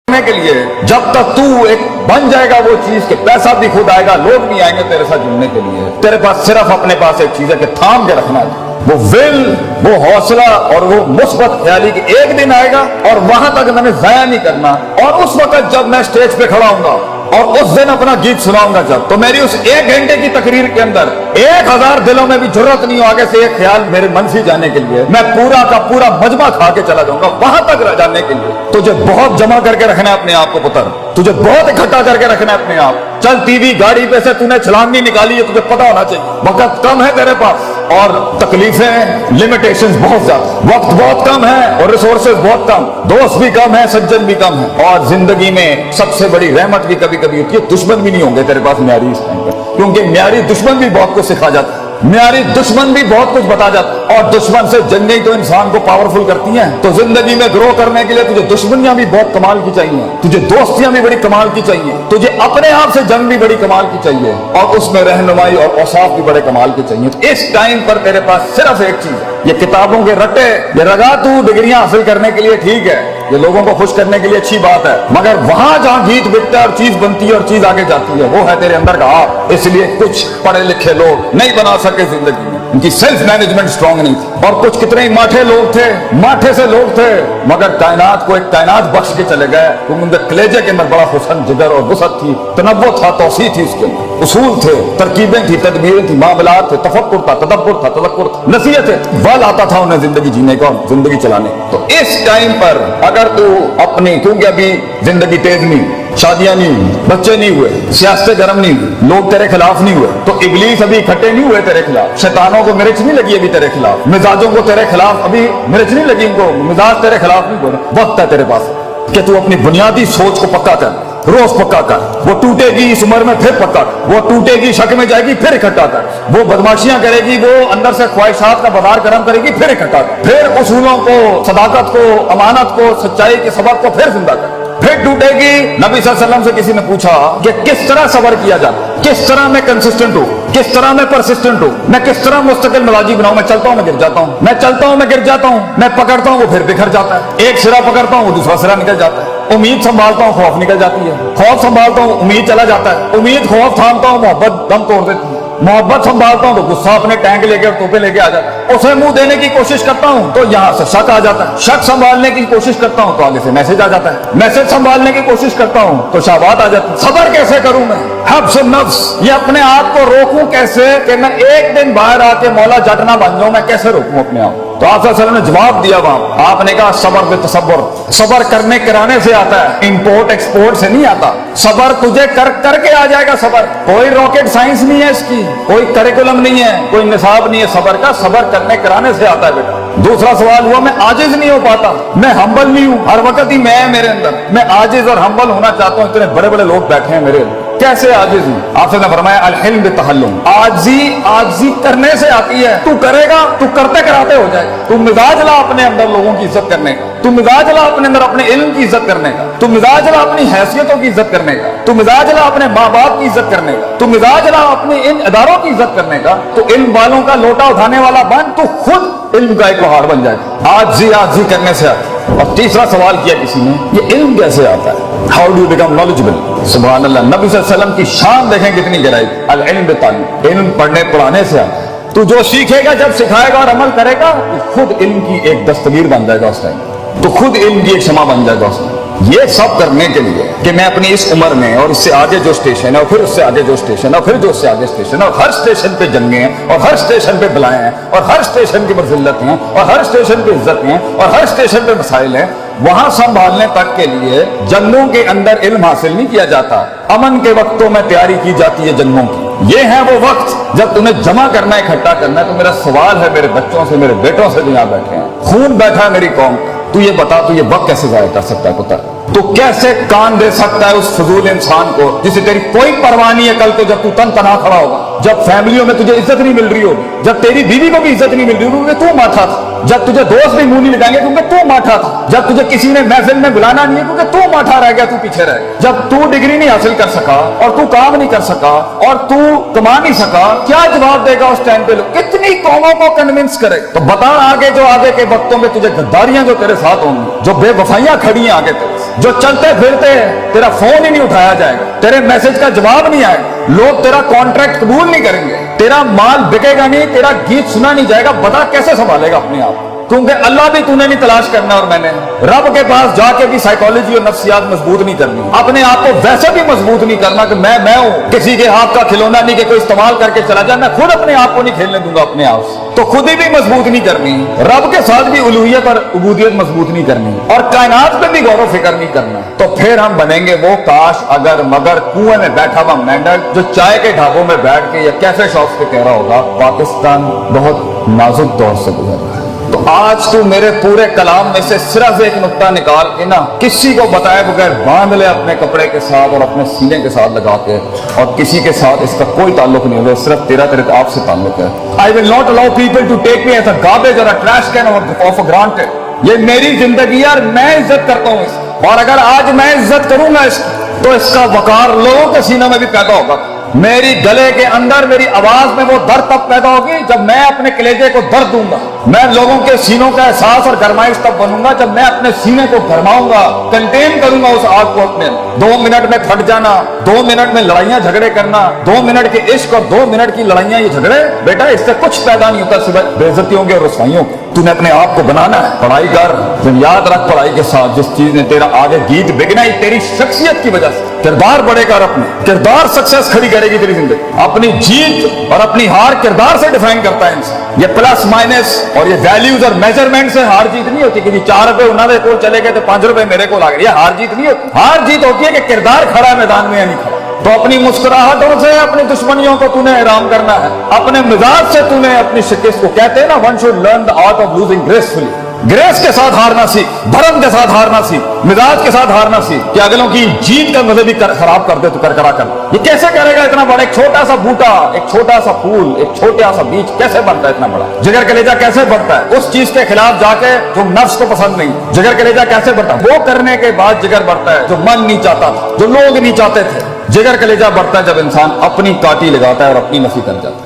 A: کے لیے جب تک تو ایک بن جائے گا وہ چیز کہ پیسہ بھی خود آئے گا, لوگ بھی آئیں گے تیرے ساتھ جڑنے کے لیے, تیرے پاس صرف اپنے پاس ایک چیز ہے کہ تھام کے رکھنا ہے, وہ ول, وہ حوصلہ, اور وہ مثبت خیالی کہ ایک دن آئے گا اور وہاں تک میں نے ضائع نہیں کرنا. اور اس وقت جب میں اسٹیج پہ کھڑا ہوں گا اور اس دن اپنا گیت سناؤں گا جب, تو میری اس 1 گھنٹے کی تقریر کے اندر 1000 دلوں میں بھی جرت نہیں ہو آگے سے ایک خیال میرے من سے جانے کے لیے. میں پورا کا پورا مجمع کھا کے چلا جاؤں گا وہاں تک جانے کے لیے. تجھے بہت جمع کر کے رکھنا ہے اپنے آپ کو پتر, تجھے بہت اکٹھا کر کے رکھنا ہے اپنے آپ. چل ٹی وی گاڑی پہ سے تو نے چھلانگ نہیں نکالی ہے, تجھے پتا ہونا چاہیے وقت کم ہے تیرے پاس, اور تکلیفیں, لمیٹیشنز بہت زیادہ, وقت بہت کم ہے, اور ریسورسز بہت کم, دوست بھی کم ہے, سجن بھی کم ہے. اور زندگی میں سب سے بڑی رحمت بھی کبھی کبھی ہوتی ہے, دشمن بھی نہیں ہوں گے تیرے پاس معیاری اس ٹائم پہ, کیونکہ معیاری دشمن بھی بہت کچھ سکھا جاتا ہے, معیاری دشمن بھی بہت کچھ بتا جاتا ہے. اور دشمن سے جنگیں تو انسان کو پاورفل کرتی ہیں. تو زندگی میں گرو کرنے کے لیے تجھے دشمنیاں بھی بہت کمال کی چاہیے, تجھے دوستیاں بھی بڑی کمال کی چاہیے, تجھے اپنے آپ سے جنگ بھی بڑی کمال کی چاہیے, اور اس میں رہنمائی اور اوصاف بھی بڑے کمال کی چاہیے. اس ٹائم پر تیرے پاس صرف ایک چیز ہے, یہ کتابوں کے رٹے, یہ رگا تو ڈگریاں حاصل کرنے کے لیے ٹھیک ہے, یہ لوگوں کو خوش کرنے کے لیے اچھی بات ہے, مگر وہاں جہاں گیت بکتا ہے اور چیز بنتی ہے اور چیز آگے جاتی ہے, وہ ہے تیرے اندر کا آپ. اس لیے کچھ پڑھے لکھے لوگ نہیں بنا سکے زندگی میں, ان کی سیلف مینجمنٹ اسٹرانگ نہیں تھی, اور کچھ کتنے ہی ماٹھے لوگ تھے, ماٹھے سے لوگ تھے, مگر کائنات کو ایک کائنات بخش کے چلے گئے, کیونکہ ان کے کلیجے کے اندر بڑا حسن, جگر اور وسعت تھی, تنوع تھا, توسیع تھی, اس کے اندر اصول تھے, ترکیبیں تھی, تدبیریں تھی, معاملات تھے, تفکر تھا, تدبر تھا, تذکر تھا, نصیحت ہے, بل آتا تھا انہیں زندگی جینے کا اور زندگی چلانے. تو اس ٹائم پر اگر تو اپنی, کیونکہ ابھی زندگی تیز نہیں, شادیاں نہیں ہوئی, بچے نہیں ہوئے, سیاستیں گرم نہیں ہوئی, لوگ تیرے خلاف نہیں ہوئے, تو ابلیس ابھی اکٹھے نہیں ہوئے تیرے خلاف, شیطانوں کو مرچ نہیں لگی ابھی تیرے خلاف, مزاجوں کو تیرے خلاف ابھی مرچ نہیں لگی, ان کو مزاج تیرے خلاف نہیں ہوئے. وقت ہے تیرے پاس کہ تو اپنی بنیادی سوچ کو پکا کر, روز پکا کر, وہ ٹوٹے گی اس عمر میں پھر پکا کر, وہ ٹوٹے گی شک میں جائے گی پھر اکٹھا کر, وہ بدماشیاں کرے گی, وہ اندر سے خواہشات کا بازار گرم کرے گی پھر اکٹھا کر, پھر اصولوں کو, صداقت کو, امانت کو, سچائی کے سبق کو پھر زندہ کر, پھر ٹوٹے گی. نبی صلی اللہ علیہ وسلم سے کسی نے پوچھا کہ کس طرح صبر کیا جاتا, کس طرح میں کنسسٹنٹ ہوں, کس طرح میں پرسسٹنٹ ہوں, میں کس طرح مستقل مزاجی بناؤں, میں چلتا ہوں میں گر جاتا ہوں, میں چلتا ہوں میں گر جاتا ہوں, میں پکڑتا ہوں وہ پھر بکھر جاتا ہے, ایک سرا پکڑتا ہوں وہ دوسرا سرا نکل جاتا ہے, امید سنبھالتا ہوں خوف نکل جاتی ہے, خوف سنبھالتا ہوں امید چلا جاتا ہے, امید خوف تھامتا ہوں محبت دم توڑ دیتی ہے, محبت سنبھالتا ہوں تو غصہ اپنے ٹینک لے کے اور توپے لے کے آ جاتا ہے, اسے منہ دینے کی کوشش کرتا ہوں تو یہاں سے شک آ جاتا ہے, شک سنبھالنے کی کوشش کرتا ہوں تو آگے سے میسج آ جاتا ہے, میسج سنبھالنے کی کوشش کرتا ہوں تو شہوات آ جاتی ہے. صبر کیسے کروں میں, حبس النفس, یہ اپنے آپ کو روکوں کیسے کہ میں ایک دن باہر آ کے مولا جٹ نہ بن جاؤں, میں کیسے روکوں اپنے آپ. تو آپ صلی اللہ علیہ وسلم نے جواب دیا وہاں, آپ نے کہا صبر بالتصبر, صبر کرنے کرانے سے آتا ہے, امپورٹ ایکسپورٹ سے نہیں آتا. صبر تجھے کر کے آ جائے گا. صبر کوئی راکٹ سائنس نہیں ہے, اس کی کوئی کریکولم نہیں ہے, کوئی نصاب نہیں ہے صبر کا, صبر کرنے کرانے سے آتا ہے بیٹا. دوسرا سوال ہوا میں عاجز نہیں ہو پاتا, میں ہمبل نہیں ہوں, ہر وقت ہی میں میرے اندر, میں عاجز اور ہمبل ہونا چاہتا ہوں. اتنے بڑے بڑے لوگ بیٹھے ہیں میرے कैसे आजिज हूँ? आपसे ने फरमाया अल-हिल्म बितहल्लुम, आजिजी करने से आती है। तू करेगा, तू करते कराते हो जाएगा। तू मिजाज ला अपने अंदर लोगों की इज्जत करने का, तू मिजाज ला अपने अंदर अपने इल्म की इज्जत करने का, तू मिजाज ला अपनी हैसियतों की इज्जत करने का, तू मिजाज ला अपने माँ बाप की इज्जत करने का, तू मिजाज ला अपने इन इदारों की इज्जत करने का। तो इल्म वालों का लोटा उठाने वाला बन, तो खुद इल्म का एक पहाड़ बन जाएगा। आजी करने से आता। और तीसरा सवाल किया किसी ने, ये इल्म कैसे आता है? How do become knowledgeable? सुभान अल्लाह। नबी सल्लल्लाहु अलैहि वसल्लम की शान देखें कितनी गहराई। अल इल्म बिताल्लुम, इल्म पढ़ने पढ़ाने से आता है। तू जो सीखेगा, जब सिखाएगा और अमल करेगा, तो खुद इल्म की एक दस्तगीर बन जाएगा उस टाइम, तो खुद इल्म की एक क्षमा बन जाएगा उस टाइम। ये सब करने के लिए कि मैं अपनी इस उम्र में और इससे आगे जो स्टेशन है और फिर उससे आगे जो स्टेशन है और फिर जो उससे आगे स्टेशन है, और हर स्टेशन पे जंगे हैं और हर स्टेशन पे बलाएं हैं और हर स्टेशन की मज़िल्लत हैं और हर स्टेशन पे इज्जत हैं और हर स्टेशन पे मसाइल हैं, वहां संभालने तक के लिए जंगों के अंदर इल्म हासिल नहीं किया जाता। अमन के वक्तों में तैयारी की जाती है जंगों की। ये है वो वक्त जब तुम्हें जमा करना है, इकट्ठा करना है। तो मेरा सवाल है मेरे बच्चों से, मेरे बेटों से जो यहाँ बैठे हैं, खून बैठा है मेरी कौम का, तू ये बता, तू ये वक्त कैसे जाया कर सकता है पुत्र? तो कैसे कान दे सकता है उस फजूल इंसान को जिसे तेरी कोई परवाह नहीं है? कल को जब तू तन तना खड़ा होगा, जब फैमिलियों में तुझे इज्जत नहीं मिल रही होगी, जब तेरी बीवी को भी इज्जत नहीं मिल रही होगी क्योंकि तू माठा था, जब तुझे दोस्त भी मुंह नहीं लगाएंगे क्योंकि तू माठा था, जब तुझे किसी ने महफिल में बुलाना नहीं है क्योंकि तू माठा रह गया, तू पीछे रह गया, जब तू डिग्री नहीं हासिल कर सका और तू काम नहीं कर सका और तू कमा नहीं सका, क्या जवाब देगा उस टाइम पे? लोग कितनी कौमों को कन्विंस करे? तो बता, आगे जो आगे के वक्तों में तुझे गद्दारियां जो तेरे साथ होंगी, जो बेवफाइयां खड़ी हैं आगे तेरे, जो चलते फिरते तेरा फोन ही नहीं उठाया जाएगा, तेरे मैसेज का जवाब नहीं आएगा, लोग तेरा कॉन्ट्रैक्ट कबूल नहीं करेंगे, तेरा माल बिकेगा नहीं, तेरा गीत सुना नहीं जाएगा। बता कैसे संभालेगा अपने आप? क्योंकि अल्लाह भी तूने नहीं तलाश करना और मैंने रब के पास जाके भी साइकोलॉजी और नफ्सियात मजबूत नहीं करनी, अपने आप को वैसे भी मजबूत नहीं करना कि मैं हूं, किसी के हाथ का खिलौना नहीं कि कोई इस्तेमाल करके चला जाए। मैं खुद अपने आप को नहीं खेलने दूंगा अपने आप से, तो खुद ही भी मजबूत नहीं करनी, रब के साथ भी उलूहियत और उबूदियत मजबूत नहीं करनी और कायनात पे भी गौर फिक्र नहीं करना। तो फिर हम बनेंगे वो काश अगर मगर कुएं में बैठा हुआ मेंढक जो चाय के ढाबों में बैठ के या कैफे शॉप्स पे कह रहा होगा पाकिस्तान बहुत नाजुक दौर से गुजर रहा है। तो आज तू मेरे पूरे कलाम में से सिर्फ एक नुक्ता निकाल के ना, किसी को बताए बगैर बांध ले अपने कपड़े के साथ और अपने सीने के साथ लगा के, और किसी के साथ इसका कोई ताल्लुक नहीं होगा, सिर्फ तेरे आपसे ताल्लुक है। I will not allow people to take me as a garbage और a trash can of granted. ये मेरी जिंदगी है और मैं इज्जत करता हूँ इसकी, और अगर आज मैं इज्जत करूंगा इसकी तो इसका वकार लोगों के सीने में भी पैदा होगा। मेरी गले के अंदर, मेरी आवाज में वो दर्द तब पैदा होगी जब मैं अपने कलेजे को दर्द दूंगा। मैं लोगों के सीनों का एहसास और गरमाइश तब बनूंगा जब मैं अपने सीने को गरमाऊंगा, कंटेन करूंगा उस आग को अपने। 2 मिनट में फट जाना, 2 मिनट में लड़ाइयां झगड़े करना, 2 मिनट के इश्क और 2 मिनट की लड़ाइयां, ये झगड़े बेटा इससे कुछ पैदा नहीं होता सिवाय बेइज्जतियों के और रुसवाइयों के। तूने अपने आप को बनाना है, पढ़ाई कर, याद रख पढ़ाई के साथ जिस चीज ने तेरा आगे गीत बिगना ही तेरी शख्सियत की वजह से। किरदार बड़े कर, अपने किरदार सक्सेस खड़ी करेगी तेरी जिंदगी। अपनी जीत और अपनी हार किरदार से डिफाइन करता है इंसान। ये प्लस माइनस और ये वैल्यूज और मेजरमेंट से हार जीत नहीं होती कि जी 4 रुपए उन्होंने को चले गए तो 5 रुपए मेरे को आ गए। ये हार जीत नहीं होती। हार जीत होती है कि किरदार खड़ा है मैदान में या नहीं खड़ा। तो अपनी मुस्कुराहटों से अपनी दुश्मनियों को तूने हैरान करना है, अपने मिजाज से तूने अपनी शिकस्त को, कहते हैं ना one should learn the art of losing gracefully. Grace के साथ हारना सीख, धर्म के साथ हारना सीख, मिजाज के साथ हारना सीख कि अगलों की जीत का मजे भी खराब कर दे तो करकरा कर। ये कैसे करेगा इतना बड़ा? एक छोटा सा बूटा, एक छोटा सा फूल, एक छोटा सा बीज कैसे बनता है इतना बड़ा? जिगर कलेजा कैसे बढ़ता है उस चीज के खिलाफ जाके जो नफ्स को पसंद नहीं? जिगर कलेजा कैसे बढ़ता है? वो करने के बाद जिगर बढ़ता है जो मन नहीं चाहता था, जो लोग नहीं चाहते थे। जिगर कलेजा बढ़ता है जब इंसान अपनी काटी लगाता है और अपनी नफी कर जाता है।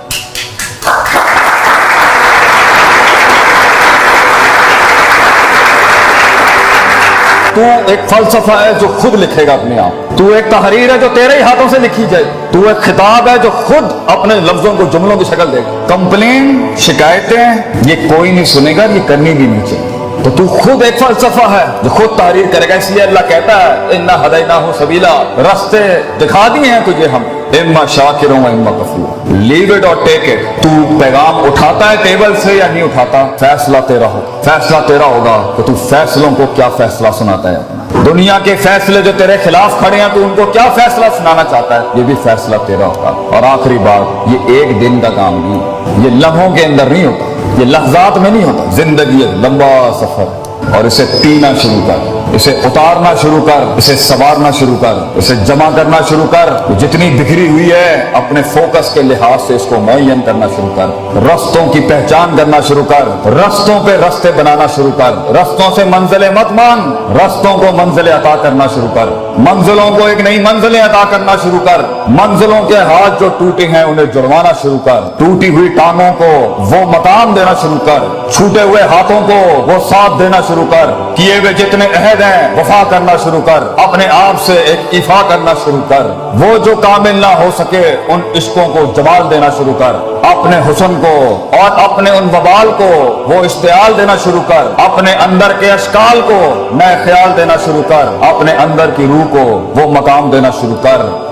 A: तू एक फलसफा है जो खुद लिखेगा अपने आप। तू एक तहरीर है जो तेरे ही हाथों से लिखी जाए। तू एक खिताब है जो खुद अपने लफ्जों को, जुमलों की शक्ल देगा। कंप्लेन, शिकायतें ये कोई नहीं सुनेगा, ये करनी भी नहीं चाहिए। तो तू खुद एक फलसफा है जो खुद तहरीर करेगा। इसलिए अल्लाह कहता है इन्ना हदैनाहु सबीला, रास्ते दिखा दिए हैं तुझे हम, इम्मा शाकिर व इम्मा कफूर, लीव इट और टेक इट। तू पैगाम उठाता है टेबल से या नहीं उठाता, फैसला तेरा हो। फैसला तेरा होगा तो तू फैसलों को क्या फैसला सुनाता है अपना। दुनिया के फैसले जो तेरे खिलाफ खड़े हैं, तू उनको क्या फैसला सुनाना चाहता है, ये भी फैसला तेरा होगा। और आखिरी बात, ये एक दिन का काम नहीं, ये लम्हों के अंदर नहीं होता, ये लहजात में नहीं होता। जिंदगी एक लंबा सफर और इसे पीना शुरू कर। इसे उतारना शुरू कर, इसे संवारना शुरू कर, इसे जमा करना शुरू कर। जितनी बिखरी हुई है अपने फोकस के लिहाज से इसको मुअय्यन करना शुरू कर। रस्तों की पहचान करना शुरू कर, रस्तों पे रस्ते बनाना शुरू कर। रस्तों से मंजिलें मत मांग, रस्तों को मंजिलें अता करना शुरू कर। मंजिलों को एक नई मंजिलें अता करना शुरू कर। मंजिलों के हाथ जो टूटे हैं उन्हें जुड़वाना शुरू कर। टूटी हुई टांगों को वो मकाम देना शुरू कर। छूटे हुए हाथों को वो साथ देना शुरू कर। किए हुए जितने अहद हैं वफा करना शुरू कर। अपने आप से एक इफा करना शुरू कर। वो जो कामिल ना हो सके उन इश्कों को जमाल देना शुरू कर। अपने हुस्न को और अपने उन वबाल को वो इश्तियाल देना शुरू कर। अपने अंदर के अशकाल को नए ख्याल देना शुरू कर। अपने अंदर की रूह को वो मकाम देना शुरू कर।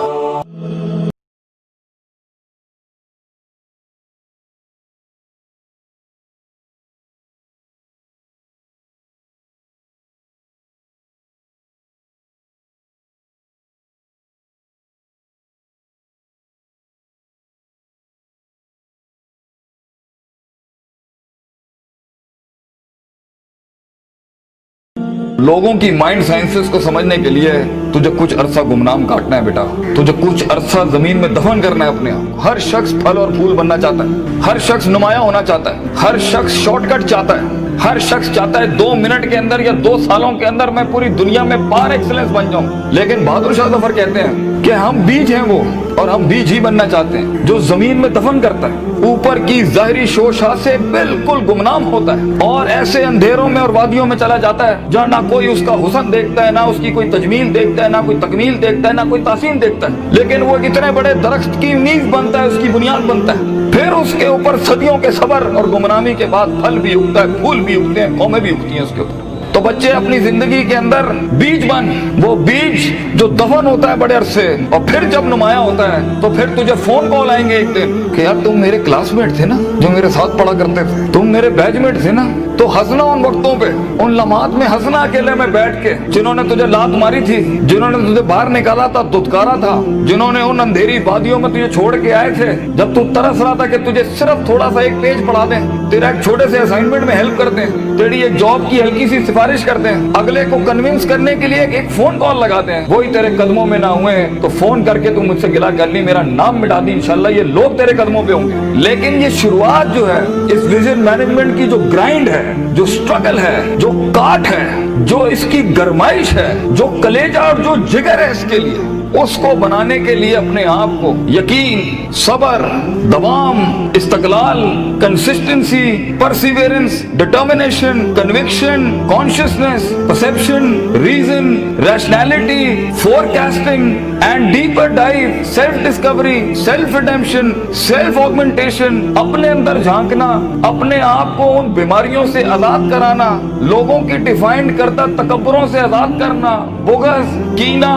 A: लोगों की माइंड साइंसेस को समझने के लिए तुझे कुछ अरसा गुमनाम काटना है बेटा। तुझे कुछ अरसा जमीन में दफन करना है अपने आप को। हर शख्स फल और फूल बनना चाहता है, हर शख्स नुमाया होना चाहता है, हर शख्स शॉर्टकट चाहता है, हर शख्स चाहता है 2 मिनट के अंदर या 2 सालों के अंदर मैं पूरी दुनिया में पार एक्सीलेंस बन जाऊं। लेकिन बहादुर शाह जफर कहते हैं कि हम बीज हैं वो, और हम बीज ही बनना चाहते हैं जो जमीन में दफन करता है, ऊपर की जाहिरी शोशा से बिल्कुल गुमनाम होता है और ऐसे अंधेरों में और वादियों में चला जाता है जहाँ ना कोई उसका हुस्न देखता है, ना उसकी कोई तजमील देखता है, ना कोई तकमील देखता है, ना कोई तासीन देखता है। लेकिन वो इतने बड़े दरख्त की नींव बनता है, उसकी बुनियाद बनता है। फिर उसके ऊपर सदियों के सबर और गुमनामी के बाद फल भी उगता है, फूल भी उगते हैं, कौमें भी उगती हैं उसके ऊपर। तो बच्चे अपनी जिंदगी के अंदर बीज बन, वो बीज जो दफन होता है बड़े अरसे और फिर जब नुमाया होता है तो फिर तुझे फोन कॉल आएंगे एक दिन कि यार तुम मेरे क्लासमेट थे ना, जो मेरे साथ पढ़ा करते थे, तुम मेरे बैचमेट थे ना। तो हंसना उन वक्तों पे, उन लम्हात में हंसना अकेले में बैठ के, जिन्होंने तुझे लात मारी थी, जिन्होंने तुझे बाहर निकाला था, दुत्कारा था, जिन्होंने उन अंधेरी वादियों में तुझे छोड़ के आए थे जब तू तरस रहा था कि तुझे सिर्फ थोड़ा सा एक पेज पढ़ा दें, तेरा एक छोटे से असाइनमेंट में हेल्प कर दें, तेरी एक जॉब की हल्की सी सिफारिश कर दें, अगले को कन्विंस करने के लिए एक फोन कॉल लगाते हैं, वही तेरे कदमों में ना हुए तो फोन करके तू मुझसे गिला कर ली, मेरा नाम मिटा दी, इंशाल्लाह ये लोग तेरे कदमों पे होंगे। लेकिन ये शुरुआत जो है इस विजन मैनेजमेंट की, जो ग्राइंड है, जो स्ट्रगल है, जो काट है, जो इसकी गरमाइश है, जो कलेजा और जो जिगर है इसके लिए, उसको बनाने के लिए अपने आप को यकीन, सबर, दवाम, इस्तकलाल, consistency, perseverance, determination, conviction, consciousness, perception, reason, rationality, forecasting and deeper dive, self discovery, self redemption, self augmentation, अपने अंदर झांकना, अपने आप को उन बीमारियों से आजाद कराना, लोगों की डिफाइंड करता तकब्बुरों से आजाद करना, बुग़्ज़, कीना,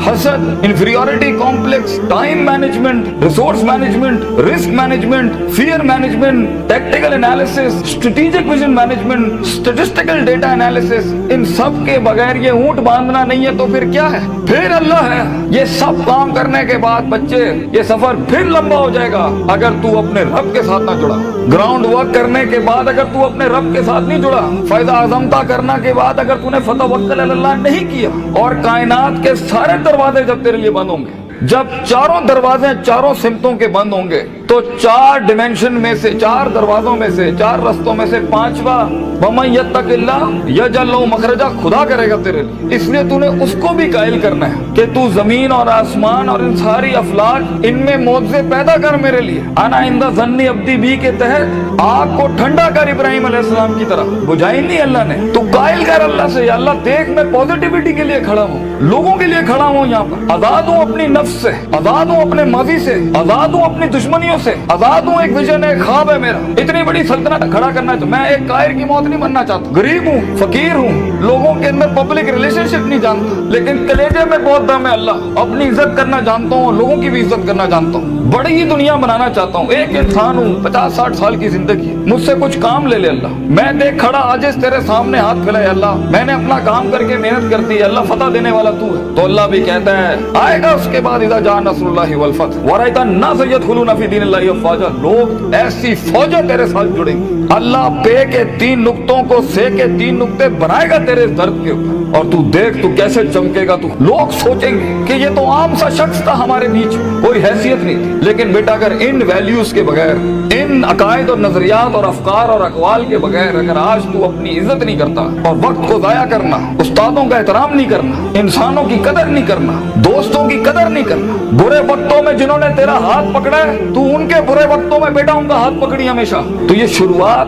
A: हसद, inferiority complex, time management, resource management, risk management, fear management, tactical analysis, strategic vision management, statistical data analysis, इन सब के बगैर ये ऊंट बांधना नहीं है तो फिर क्या है? फिर अल्लाह है। ये सब काम करने के बाद बच्चे ये सफर फिर लंबा हो जाएगा अगर तू अपने रब के साथ ना जुड़ा। ग्राउंड वर्क करने के बाद अगर तू अपने रब के साथ नहीं जुड़ा, फायदा आजमता करना के बाद अगर तूने फतवक्कुल अल्लाह नहीं किया, और कायनात के सारे दरवाजे जब तेरे लिए बंद होंगे, जब चारों दरवाजे चारों सिमतों के बंद होंगे, तो 4 डिमेंशन में से, 4 दरवाजों में से, 4 रस्तों में से 5वां वमन यत्तकिल्लाह यजअल लहू मखरजा खुदा करेगा तेरे लिए। इसलिए तूने उसको भी कायल करना है कि तू जमीन और आसमान और इन सारी अफलाक इनमें मौजज़े पैदा कर मेरे लिए। आना इंदा ज़न्नी अब्दी बी के तहत आग को ठंडा कर इब्राहिम अलैहिस्सलाम की तरह, बुझाई नहीं अल्लाह ने। तू कायल कर अल्लाह से, या अल्लाह देख मैं पॉजिटिविटी के लिए खड़ा हूँ, लोगों के लिए खड़ा हूँ, यहाँ पर आजाद हूँ अपनी नफ्स से, आजाद हूँ अपने माजी से, आजाद हूँ अपनी दुश्मनियों से, आजाद हूँ। एक विजन है, ख्वाब है मेरा, इतनी बड़ी सल्तनत खड़ा करना है। तो मैं एक कायर की मौत नहीं बनना चाहता। गरीब हूँ, फकीर हूँ, लोगों के अंदर पब्लिक रिलेशनशिप नहीं जानता, लेकिन कलेजे में बहुत दम है अल्लाह। अपनी इज्जत करना जानता हूँ, लोगों की भी इज्जत करना जानता हूँ, बड़ी ही दुनिया बनाना चाहता हूँ। एक इंसान हूँ, 50-60 साल की जिंदगी, मुझसे कुछ काम ले ले अल्लाह, मैं देख खड़ा आजिज़ तेरे सामने हाथ फैलाए अल्लाह, मैंने अपना काम करके मेहनत कर दी अल्लाह, फतह देने वाला तू है। तो अल्लाह भी कहता है आएगा उसके बाद इज़ा जा नस्रुल्लाहि वल फतह व रअयता अन्नास यदखुलूना फी दीनिल्लाहि अफ़वाजा, लोग ऐसी फौजें तेरे साथ जुड़ेंगी। अल्लाह पे के 3 नुक्तों को से के 3 नुक्ते बनाएगा तेरे दर्द के ऊपर, और तू देख तू कैसे चमकेगा। तू लोग सोचेंगे कि ये तो आम सा शख्स था हमारे बीच, कोई हैसियत नहीं थी, लेकिन बेटा अगर इन वैल्यूज के बगैर, इन अकायद और नजरियात और अफकार और अकवाल के बगैर अगर आज तू अपनी इज्जत नहीं करता, और वक्त को जाया करना, उस्तादों का एहतराम नहीं करना, इंसानों की कदर नहीं करना, दोस्तों की कदर नहीं करना, बुरे वक्तों में जिन्होंने तेरा हाथ पकड़ा है तू उनके बुरे वक्तों में बेटा उनका हाथ पकड़ी हमेशा। तो ये शुरुआत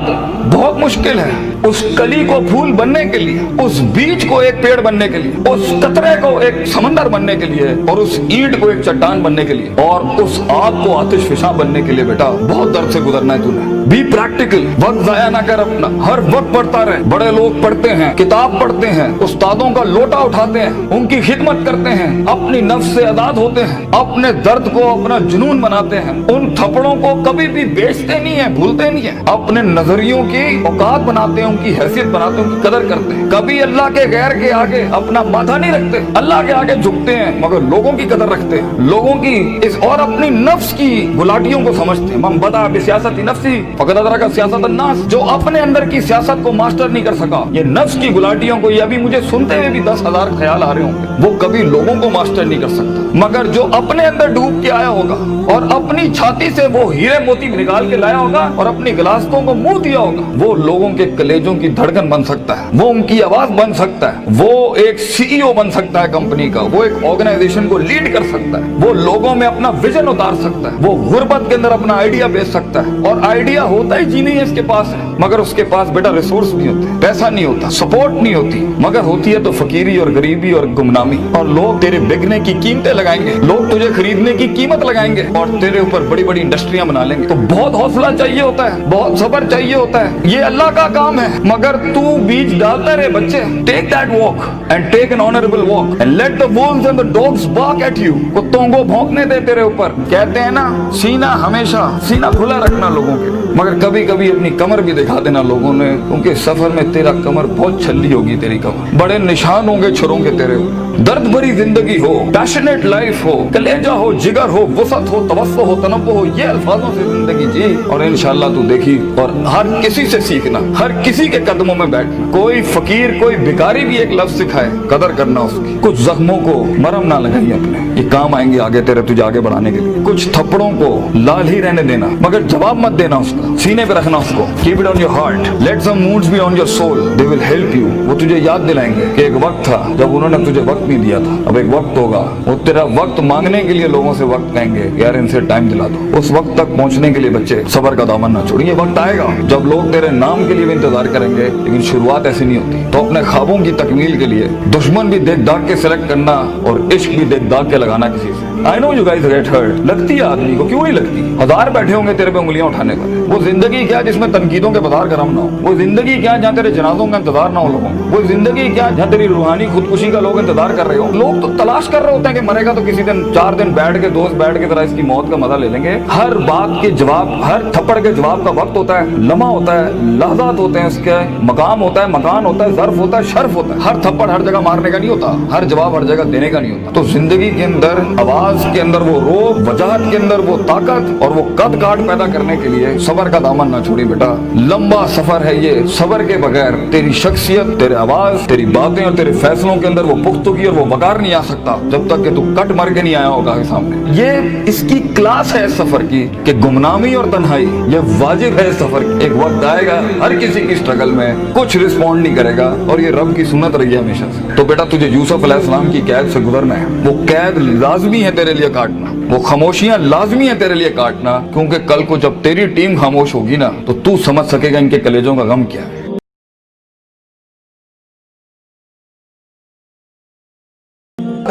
A: बहुत मुश्किल है। उस कली को फूल बनने के लिए, उस बीज को एक पेड़ बनने के लिए, उस कतरे को एक समंदर बनने के लिए, और उस ईंट को एक चट्टान बनने के लिए, और उस आग को आतिश फिशा बनने के लिए बेटा बहुत दर्द से गुजरना है तूने। बी प्रैक्टिकल, वक्त जाया ना कर अपना, हर वक्त पढ़ता रहे। बड़े लोग पढ़ते हैं, किताब पढ़ते हैं, उस्तादों का लोटा उठाते हैं, उनकी खिदमत करते हैं, अपनी नफ्स से आजाद होते हैं, अपने दर्द को अपना जुनून बनाते हैं, उन थप्पड़ों को कभी भी बेचते नहीं है, भूलते नहीं है, अपने नजरियों की औकात बनाते हैं, उनकी हैसियत बनाते हैं, उनकी कदर करते हैं, कभी अल्लाह के गैर के आगे अपना माथा नहीं रखते, अल्लाह के आगे झुकते हैं मगर लोगों की कदर रखते हैं, लोगों की इस और अपनी नफ्स की गुलाटियों को समझते हैं। मन बदा बिसियासती नफ्सी फक़द अदरका सियासत अन्नास, जो अपने अंदर की सियासत को मास्टर नहीं कर सका, ये नफ्स की गुलाटियों को, ये अभी मुझे सुनते हुए भी 10,000 ख्याल आ रहे होंगे, वो कभी लोगों को मास्टर नहीं कर सकता, मगर जो अपने अंदर डूब के आया होगा और अपनी छाती से वो हीरे मोती निकाल के लाया होगा और अपनी गिलासतों को मुंह दिया होगा, वो लोगों के कलेजों की धड़कन बन सकता है, वो उनकी आवाज बन सकता है, वो एक सीईओ बन सकता है कंपनी का, वो एक ऑर्गेनाइजेशन को लीड कर सकता है, वो लोगों में अपना विजन उतार सकता है, वो गुर्बत के अंदर अपना आइडिया बेच सकता है। और आइडिया होता ही जी नहीं है इसके पास है, मगर उसके पास बेटा रिसोर्स नहीं होते, पैसा नहीं होता, सपोर्ट नहीं होती, मगर होती है तो फकीरी और गरीबी और गुमनामी। और लोग तेरे बिकने की कीमतें लगाएंगे, लोग तुझे खरीदने की कीमत लगाएंगे और तेरे ऊपर बड़ी बड़ी इंडस्ट्रियां बना लेंगे। तो बहुत हौसला चाहिए होता है, बहुत सब्र चाहिए होता है, ये अल्लाह का काम है, मगर तू बीज डालता रहे बच्चे। Take that walk and take an honourable walk and let the wolves and the dogs bark at you, कुत्तों को भौंकने दे तेरे ऊपर। कहते हैं ना सीना हमेशा सीना खुला रखना लोगों के, मगर कभी कभी अपनी कमर भी दिखा देना लोगों ने, क्योंकि सफर में तेरा कमर बहुत छल्ली होगी, तेरी कमर बड़े निशान होंगे छुरों के तेरे ऊपर। दर्द भरी जिंदगी हो, पैशनेट लाइफ हो, कलेजा हो, जिगर हो, वसत हो, तवस्सु हो, तनव्वु हो, ये अल्फाजों से जिंदगी जी और इंशाअल्लाह तू देखी। और हर किसी से सीखना, हर किसी के कदमों में बैठना, कोई फकीर कोई भिखारी भी एक लफ्ज सिखाए कदर करना उसकी, कुछ जख्मों को मरहम ना लगाइए अपने, ये काम आएंगे आगे तेरे तुझे आगे बढ़ाने के लिए। कुछ थप्पड़ों को लाल ही रहने देना, मगर जवाब मत देना उसका, सीने पे रखना उसको। Keep it on your heart, let some moods be on your soul, they will help you. वो तुझे याद दिलाएंगे कि एक वक्त था जब उन्होंने तुझे वक्त नहीं दिया था, अब एक वक्त होगा, वो तेरा वक्त मांगने के लिए लोगों से वक्त कहेंगे यार इनसे टाइम दिला दो। उस वक्त तक पहुंचने के लिए बच्चे सबर का दामन ना छोड़िए, वक्त आएगा जब लोग तेरे नाम के लिए भी इंतजार करेंगे, लेकिन शुरुआत ऐसी नहीं होती। तो अपने ख्वाबों की तकमील के लिए दुश्मन भी देख दाग के सिलेक्ट करना और इश्क भी देख दाग के लगाना किसी से। I know you guys get hurt, लगती है आदमी को, क्यों नहीं लगती? 1000 बैठे होंगे तेरे पे उंगलियां उठाने पर। वो जिंदगी क्या जिसमें तनकीदों के बाजार गरम ना हो, वो जिंदगी क्या जहाँ तेरे जनाजों का इंतजार ना हो लोगों, वो जिंदगी क्या जहाँ तेरी रूहानी खुदकुशी का लोग इंतजार कर रहे हो। लोग तो तलाश कर रहे होते हैं कि मरेगा तो किसी दिन 4 दिन बैठ के दोस्त बैठ के जरा इसकी मौत का मजा ले लेंगे। हर बात के जवाब, हर थप्पड़ के जवाब का वक्त होता है, लम्हा होता है, लहजात होते हैं, उसके मकाम होता है, मकान होता है, ज़र्फ होता है, शर्फ होता है। हर थप्पड़ हर जगह मारने का नहीं होता, हर जवाब हर जगह देने का नहीं होता। तो जिंदगी के अंदर आवाज के अंदर वो रोब, वजाहत के अंदर वो ताकत और वो कद काट पैदा करने के लिए सबर का दामन ना छोड़ी बेटा। लंबा सफर है ये, सबर के बगैर तेरी शख्सियत, तेरे आवाज, तेरी बातें और तेरे फैसलों के अंदर वो पुख्तगी और वो वकार नहीं आ सकता जब तक कि तू कट मर के नहीं आया होगा सामने। ये इसकी क्लास है सफर की कि गुमनामी और तन्हाई ये वाजिब है सफर की। एक वक्त आएगा हर किसी की स्ट्रगल में कुछ रिस्पॉन्ड नहीं करेगा और ये रब की सुन्नत रही है हमेशा से। तो बेटा तुझे यूसुफ अलैहिस्सलाम की कैद से गुजरना है, वो कैद लाजमी है तेरे लिए काटना, वो खामोशियां लाजमी है तेरे लिए काटना, क्योंकि कल को जब तेरी टीम खामोश होगी ना तो तू समझ सकेगा इनके कलेजों का गम क्या है।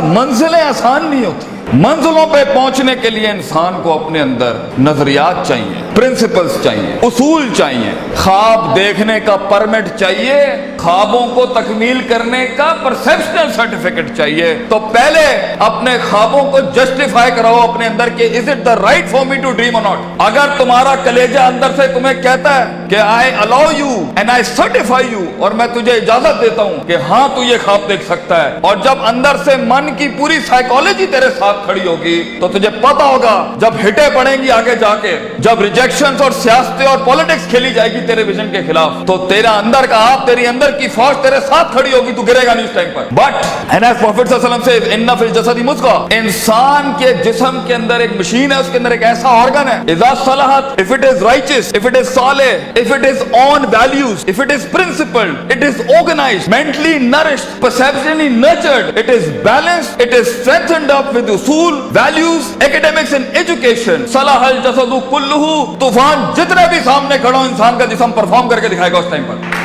A: मंजिलें आसान नहीं होती, मंजिलों पे पहुंचने के लिए इंसान को अपने अंदर नजरियात चाहिए, प्रिंसिपल्स चाहिए, उसूल चाहिए, ख्वाब देखने का परमिट चाहिए, ख्वाबों को तकमील करने का परसेप्शनल सर्टिफिकेट चाहिए। तो पहले अपने ख्वाबों को जस्टिफाई कराओ अपने अंदर के, is it the right for me to dream और नॉट। अगर तुम्हारा कलेजा अंदर से तुम्हें कहता है कि I allow you and I certify you, और मैं तुझे इजाजत देता हूं कि हाँ तू ये ख्वाब देख सकता है, और जब अंदर से मन की पूरी साइकोलॉजी तेरे साथ खड़ी होगी तो तुझे पता होगा जब हिटे पड़ेंगी आगे जाके, जब रिजेक्शंस और सियासतें और पॉलिटिक्स खेली जाएगी तेरे विजन के खिलाफ, तो तेरा अंदर का आप, तेरी अंदर की फौज तेरे साथ खड़ी होगी, तू गिरेगा नहीं उस टाइम पर। बट एंड एज प्रॉफिट सल्लल्लाहु अलैहि वसल्लम से इन्ना फिल जसदी मुज़ग़ा, इंसान के जिस्म के अंदर एक मशीन है, उसके अंदर एक ऐसा ऑर्गन है, इज़ा सलहत, if it is righteous, if it is सालिह, if it is on values, if it is principled, it is organized, mentally nourished, perceptually nurtured, it is balanced, it is strengthened up with उसूल, values, academics and education, सलाहल जसदु कुल्लुहु, तूफान जितने भी सामने खड़ा हो इंसान का जिस्म परफॉर्म करके दिखाएगा उस टाइम पर।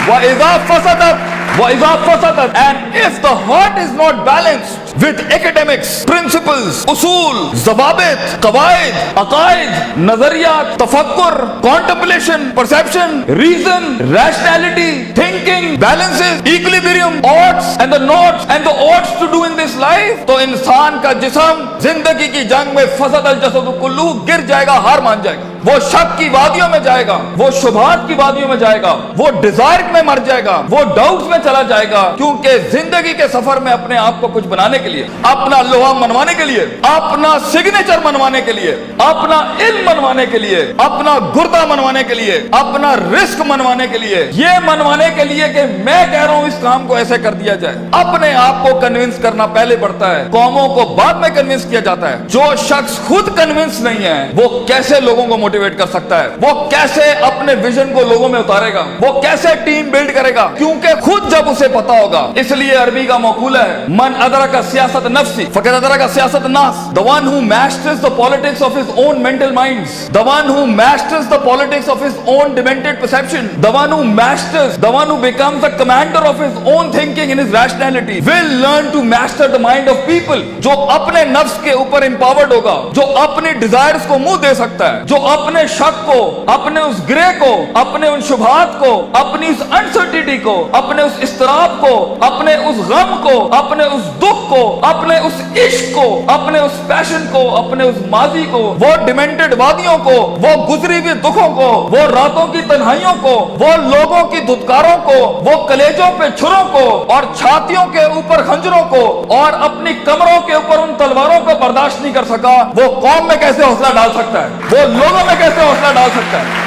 A: وَإِذَا فَسَدَتْ, and if the heart is not balanced with academics, principles, usul, ज़वाबित, क़वाइद, अक़ाइद, नज़रियात, तफ़क्कुर, contemplation, perception, reason, rationality, thinking, balances, equilibrium, odds and the nots and the odds to do in this life, तो इंसान का जिस्म जिंदगी की जंग में फसदल जसदु कुल्लू गिर जाएगा, हार मान जाएगा, वो शक की वादियों में जाएगा, वो शुबहात की वादियों में जाएगा, वो डिजायर में मर जाएगा, वो डाउट्स में चला जाएगा, क्योंकि जिंदगी के सफर में अपने आप को कुछ बनाने के लिए, अपना लोहा मनवाने के लिए, अपना सिग्नेचर मनवाने के लिए, अपना इल्म मनवाने के लिए, अपना गुर्दा मनवाने के लिए, अपना रिस्क मनवाने के लिए, ये मनवाने के लिए कि मैं कह रहा हूं इस काम को ऐसे कर दिया जाए, अपने आप को कन्विंस करना पहले पड़ता है, कौमों को बाद में कन्विंस किया जाता है। जो शख्स खुद कन्विंस नहीं है वो कैसे लोगों को मोटिवेट कर सकता है, वो कैसे अपने विजन को लोगों में उतारेगा, वो कैसे टीम बिल्ड करेगा, क्योंकि खुद जब उसे पता होगा। इसलिए अरबी का मकूला है, मन अदरका सियासत नफ्सी फक़द अदरका सियासत नास, the one who masters the politics of his own mental minds, the one who masters the politics of his own demented perception, the one who masters, the one who becomes the commander of his own thinking in his rationality will learn to master the mind of people. जो अपने नफ्स के ऊपर empowered होगा, जो अपनी desires को मुंह दे सकता है, जो अपने शक को, अपने उस ग्रे को, अपने उन शुबहात को, अपनी उस अनसर्टिनिटी को, अपने उस इस्तराब को, अपने उस गम को, अपने उस दुख को, अपने उस इश्क को, अपने उस पैशन को, अपने उस माजी को, वो डिमेंटेड वादियों को, वो गुजरी हुई दुखों को, वो रातों की तन्हाइयों को, वो लोगों की धुतकारों को, वो कलेजों पे छुरों को और छातियों के ऊपर खंजरों को और अपनी कमरों के ऊपर उन तलवारों को बर्दाश्त नहीं कर सका, वो कौम में कैसे हौसला डाल सकता है, वो लोगों में कैसे हौसला डाल सकता है।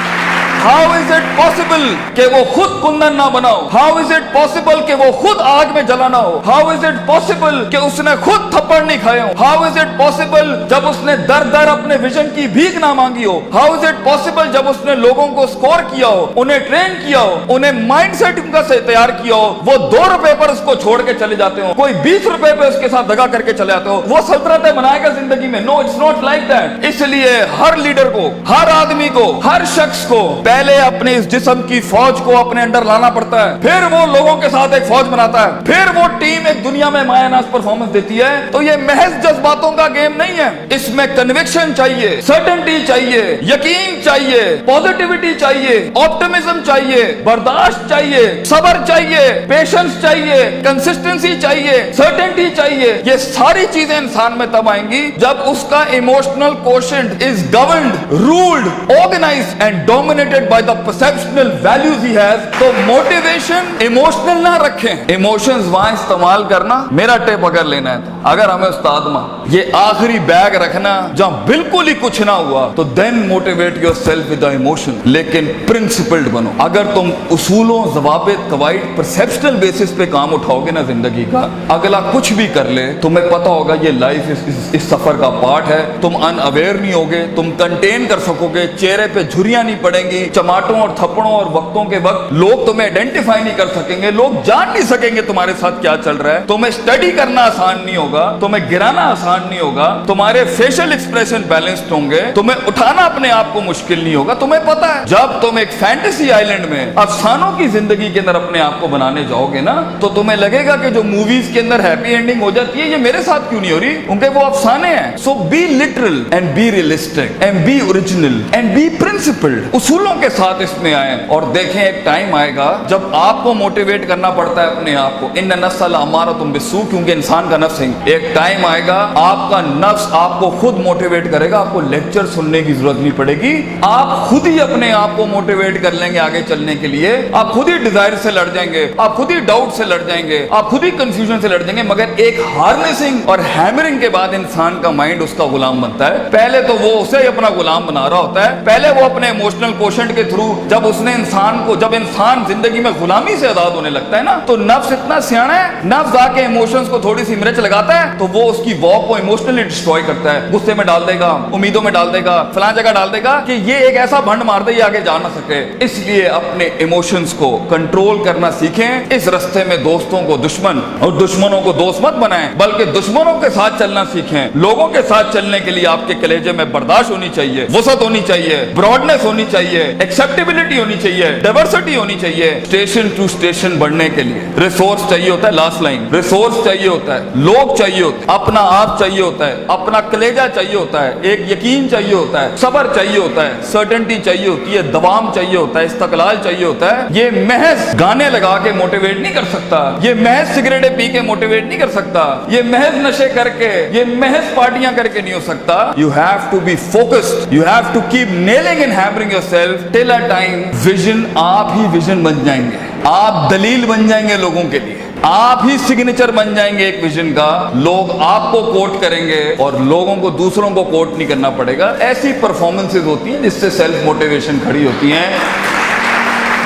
A: How is it possible कि वो खुद कुंदन ना बनाओ? How is it possible कि वो खुद आग में जला ना हो? How is it possible कि उसने खुद थप्पड़ नहीं खाए हो? How is it possible जब उसने दर दर अपने विजन की भीख ना मांगी हो? How is it possible जब उसने लोगों को स्कोर किया हो, उन्हें ट्रेन किया हो, उन्हें माइंड सेट उनका से तैयार किया हो, वो 2 रुपए पर उसको छोड़ के चले जाते हो, कोई 20 रुपए पे उसके साथ दगा करके चले जाते हो, वो सल्तनतें बनाएगा जिंदगी में? No, it's not like that. इसलिए हर लीडर को, हर आदमी को, हर शख्स को पहले अपने इस जिस्म की फौज को अपने अंडर लाना पड़ता है, फिर वो लोगों के साथ एक फौज बनाता है, फिर वो टीम एक दुनिया में मायानाज परफॉर्मेंस देती है। तो ये महज जज्बातों का गेम नहीं है, इसमें कन्विक्शन चाहिए, सर्टेनिटी चाहिए, यकीन चाहिए, पॉजिटिविटी चाहिए, ऑप्टिमिज्म चाहिए, बर्दाश्त चाहिए, सब्र चाहिए, पेशेंस चाहिए, कंसिस्टेंसी चाहिए, सर्टेनिटी चाहिए। ये सारी चीजें इंसान में तब आएंगी जब उसका emotional quotient is governed, ruled, organised and dominated by the perceptual values he has। तो मोटिवेशन इमोशनल ना रखें, इमोशंस वहां इस्तेमाल करना मेरा टेप अगर लेना है तो, अगर हमें उस्ताद मां ये आखिरी बैग रखना जहां बिल्कुल ही कुछ ना हुआ तो then motivate yourself with the emotion, लेकिन प्रिंसिपल्ड बनो। अगर तुम उसूलों, ज़वाबित, क़वाइद, परसेप्शनल बेसिस पे काम उठाओगे ना जिंदगी का, अगला कुछ भी कर ले तुम्हें पता होगा ये लाइफ इस सफर का पार्ट है, तुम अनअवेयर नहीं होगे, तुम कंटेन कर सकोगे, चेहरे पे झुर्रियां नहीं पड़ेंगी, चमाटों और थप्पड़ों और वक्तों के वक्त लोग तुम्हें आइडेंटिफाई नहीं कर सकेंगे, लोग जान नहीं सकेंगे तुम्हारे साथ क्या चल रहा है, तुम्हें स्टडी करना आसान नहीं होगा, तुम्हें गिराना आसान नहीं होगा, तुम्हारे फेशियल फेशियल एक्सप्रेशन बैलेंस्ड होंगे, तुम्हें उठाना अपने आप को मुश्किल नहीं होगा। तुम्हें पता है जब तुम एक फैंटेसी आइलैंड में अफसानों की जिंदगी के अंदर अपने आप को बनाने जाओगे ना, तो तुम्हें लगेगा कि जो मूवीज के अंदर हैप्पी एंडिंग हो जाती है, ये मेरे साथ क्यों नहीं हो रही, उनके वो अफसाने हैं। So be literal and be realistic and be original and be principled. उसूलों के साथ इसमें आए और देखें एक टाइम आएगा जब आपको मोटिवेट करना पड़ता है अपने आप को। इन नफ्स अम्मारतुम बिस्सू, क्योंकि इंसान का नफ्स है। एक टाइम आएगा आपका नफ्स आपको खुद मोटिवेट करेगा, आपको लेक्चर सुनने की जरूरत नहीं पड़ेगी, आप खुद ही अपने आप को मोटिवेट कर लेंगे आगे चलने के लिए। आप खुद ही डिजायर से लड़ जाएंगे, आप खुद ही डाउट से लड़ जाएंगे, आप खुद ही कंफ्यूजन से लड़ जाएंगे। मगर एक हार्नेसिंग और हैमरिंग के बाद इंसान का माइंड उसका गुलाम बनता है। पहले तो वो उसे ही अपना गुलाम बना रहा होता है। पहले वो अपने इमोशनल कोशेंट के थ्रू जब इंसान जिंदगी में गुलामी से आजाद होने लगता है ना, तो नफ्स इतना सियाना है, नफ्स आके इमोशंस को थोड़ी सी मिर्च लगाता है तो वो उसकी वॉक को इमोशनली डिस्ट्रॉय करता है। गुस्से में डाल देगा, उम्मीदों में डाल देगा, फलां जगह डाल देगा कि ये एक ऐसा भंड मार दे ये आगे जा ना सके। इसलिए अपने इमोशंस को कंट्रोल करना सीखें। इस रास्ते में दोस्तों को दुश्मन और दुश्मनों को दोस्त मत बनाएं, बल्कि दुश्मनों के साथ चलना सीखें। लोगों के साथ चलने के लिए आपके कलेजे में बर्दाश्त होनी चाहिए, वसत होनी चाहिए, ब्रॉडनेस होनी चाहिए, एक्सेप्टेबिलिटी होनी चाहिए, डाइवर्सिटी होनी चाहिए। स्टेशन टू स्टेशन बढ़ने के लिए रिसोर्स चाहिए होता है, लास्ट लाइन, रिसोर्स चाहिए होता है, लोग चाहिए होते हैं, अपना आप चाहिए होता है, अपना कलेजा चाहिए होता है, एक यकीन चाहिए होता है, सब्र चाहिए होता है, सर्टेनिटी चाहिए होती है, दवाम चाहिए होता है, इस्तकलाल चाहिए होता है। ये महज गाने लगा के मोटिवेट नहीं कर सकता, ये महज सिगरेटें पी के मोटिवेट नहीं कर सकता, ये महज नशे करके, ये महज पार्टियां करके नहीं हो सकता। You have to be focused, you have to keep nailing and hammering yourself till a time vision, आप ही विजन बन जाएंगे, आप दलील बन जाएंगे लोगों के लिए, आप ही सिग्नेचर बन जाएंगे एक विजन का। लोग आपको कोट करेंगे और लोगों को दूसरों को कोट नहीं करना पड़ेगा। ऐसी परफॉर्मेंसेज होती हैं जिससे सेल्फ मोटिवेशन खड़ी होती हैं।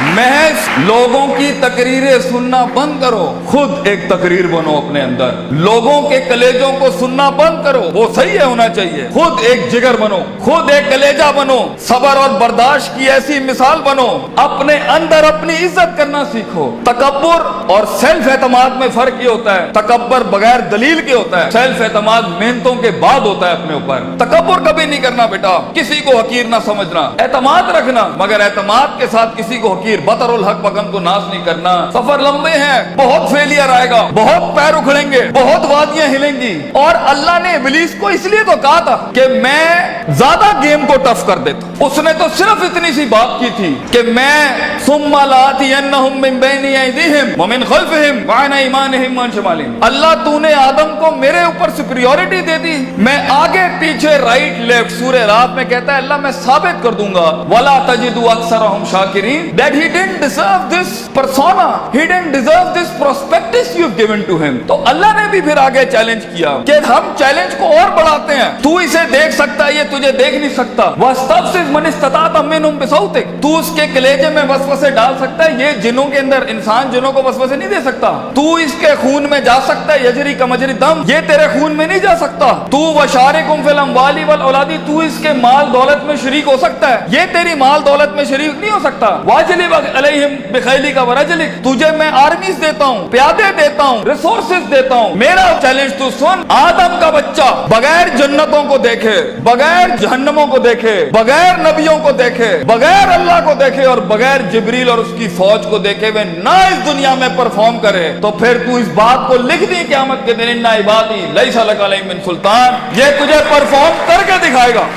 A: महज लोगों की तकरीरें सुनना बंद करो, खुद एक तकरीर बनो अपने अंदर। लोगों के कलेजों को सुनना बंद करो, वो सही है होना चाहिए। खुद एक जिगर बनो, खुद एक कलेजा बनो, सब्र और बर्दाश्त की ऐसी मिसाल बनो। अपने अंदर अपनी इज्जत करना सीखो। तकब्बुर और सेल्फ एतमाद में फर्क ये होता है, तकब्बुर बगैर दलील के होता है, सेल्फ एतमाद मेहनतों के बाद होता है अपने ऊपर। तकब्बुर कभी नहीं करना बेटा, किसी को हकीर ना समझना, एतमाद रखना, मगर एतमाद के साथ किसी को हकीर बतरुल हक बगम को नाश नहीं करना। सफर लंबे हैं, बहुत फेलियर आएगा, बहुत पैर उखड़ेंगे, बहुत वादियां हिलेंगी। और अल्लाह ने इब्लीस को इसलिए तो कहा था कि मैं ज्यादा गेम को टफ कर देता। उसने तो सिर्फ इतनी सी बात की थी कि मैं सुम्मा लातियन्नहुम मिन बैनि अयदीहिम व मिन खल्फिहिम व अन अयमानिहिम व अन शमालिहिम। अल्लाह तूने आदम को मेरे ऊपर सुपीरियॉरिटी दे दी, मैं आगे पीछे राइट लेफ्ट। सूरह रात में कहता है अल्लाह मैं साबित कर दूंगा, वला तजिदु अक्सरहुम शाकिरीन, that he didn't deserve this persona, he didn't deserve this prospectus you've given to him। तो अल्लाह ने भी फिर आगे चैलेंज किया कि हम चैलेंज को और बढ़ाते हैं, तू इसे देख सकता है, ये तुझे देख नहीं सकता। वस्तफ्सिज मन इस्तताअत मिनहुम बिसौतिक, तू उसके कलेजे में वसवसे डाल सकता है, ये जिनों के अंदर इंसान जिनों को वसवसे नहीं दे सकता। तू इसके खून में जा सकता है, यजरी कमजरी दम, ये तेरे खून में नहीं जा सकता। तू वशारिकुम फिल अम्वाली वल औलादी, तू इसके माल दौलत में शरीक हो सकता है, ये तेरी माल दौलत में शरीक नहीं हो सकता। वाजिली अलैहिम बिखैली का वरजलिक, तुझे मैं आर्मीज देता हूँ, प्यादे देता हूँ, रिसोर्सेज देता हूँ। मेरा चैलेंज तू सुन, आदम का बच्चा बगैर जन्नतों को देखे, बगैर जहन्नमों को देखे, बगैर नबियों को देखे, बगैर अल्लाह को देखे और बगैर जिब्रील और उसकी फौज को देखे हुए ना इस दुनिया में परफॉर्म करे, तो फिर तू इस बात को लिख दी क़यामत के दिन, इन्ना इबादी लैसा लका अलैहिम मिन सुल्तान, ये तुझे परफॉर्म करके दिखाएगा।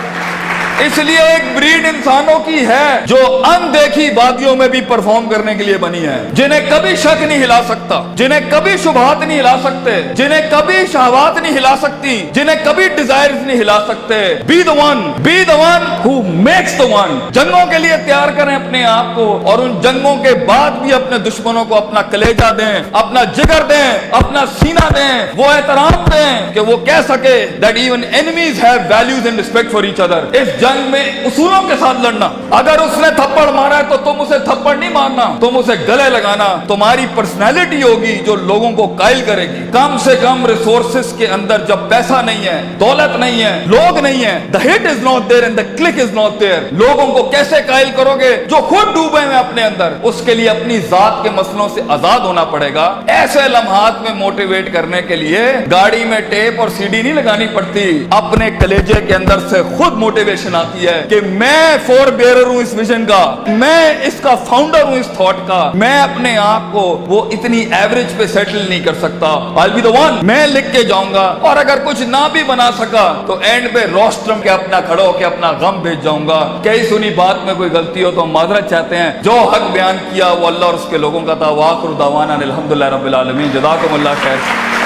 A: इसलिए एक ब्रीड इंसानों की है जो अनदेखी वादियों में भी परफॉर्म करने के लिए बनी है, जिन्हें कभी शक नहीं हिला सकता, जिन्हें कभी शुबहात नहीं हिला सकते, जिन्हें कभी शहवात नहीं हिला सकती, जिन्हें कभी डिजायर्स नहीं हिला सकते। Be the one who makes the one. जंगों के लिए तैयार करें अपने आप को, और उन जंगों के बाद भी अपने दुश्मनों को अपना कलेजा दें, अपना जिगर दें, अपना सीना दें, वो एहतराम दें कि वो कह सके that even enemies have values and respect for each other. इस जंग में उसूलों के साथ लड़ना। अगर उसने थप्पड़ मारा है तो तुम उसे थप्पड़ नहीं मारना, तुम उसे गले लगाना। तुम्हारी पर्सनैलिटी होगी जो लोगों को कायल करेगी। कम से कम रिसोर्सेस के अंदर जब पैसा नहीं है, दौलत नहीं है, लोग नहीं है, the hit is not there and the click is not there, लोगों को कैसे कायल करोगे जो खुद डूबे हैं अपने अंदर? उसके लिए अपनी जात के मसलों से आजाद होना पड़ेगा। ऐसे लम्हात में मोटिवेट करने के लिए गाड़ी में टेप और सीडी नहीं लगानी पड़ती, अपने कलेजे के अंदर से खुद मोटिवेशन आती है कि मैं फोर बेरर हूं इस विजन का, मैं इसका फाउंडर हूं इस थॉट का, मैं अपने आप को वो इतनी एवरेज पे सेटल नहीं कर सकता, I will be the one, मैं लिख के जाऊंगा। और अगर कुछ ना भी बना सका तो एंड पे रोस्ट्रम के अपना खड़ो के अपना गम भेज जाऊंगा। कई सुनी बात में कोई गलती हो तो हम माजरत चाहते हैं। जो हक बयान किया वो अल्लाह और उसके लोगों का था। वाखिर दावाना अनिल हम्दुलिल्लाहि रब्बिल आलमीन। जज़ाकुमुल्लाह खैर।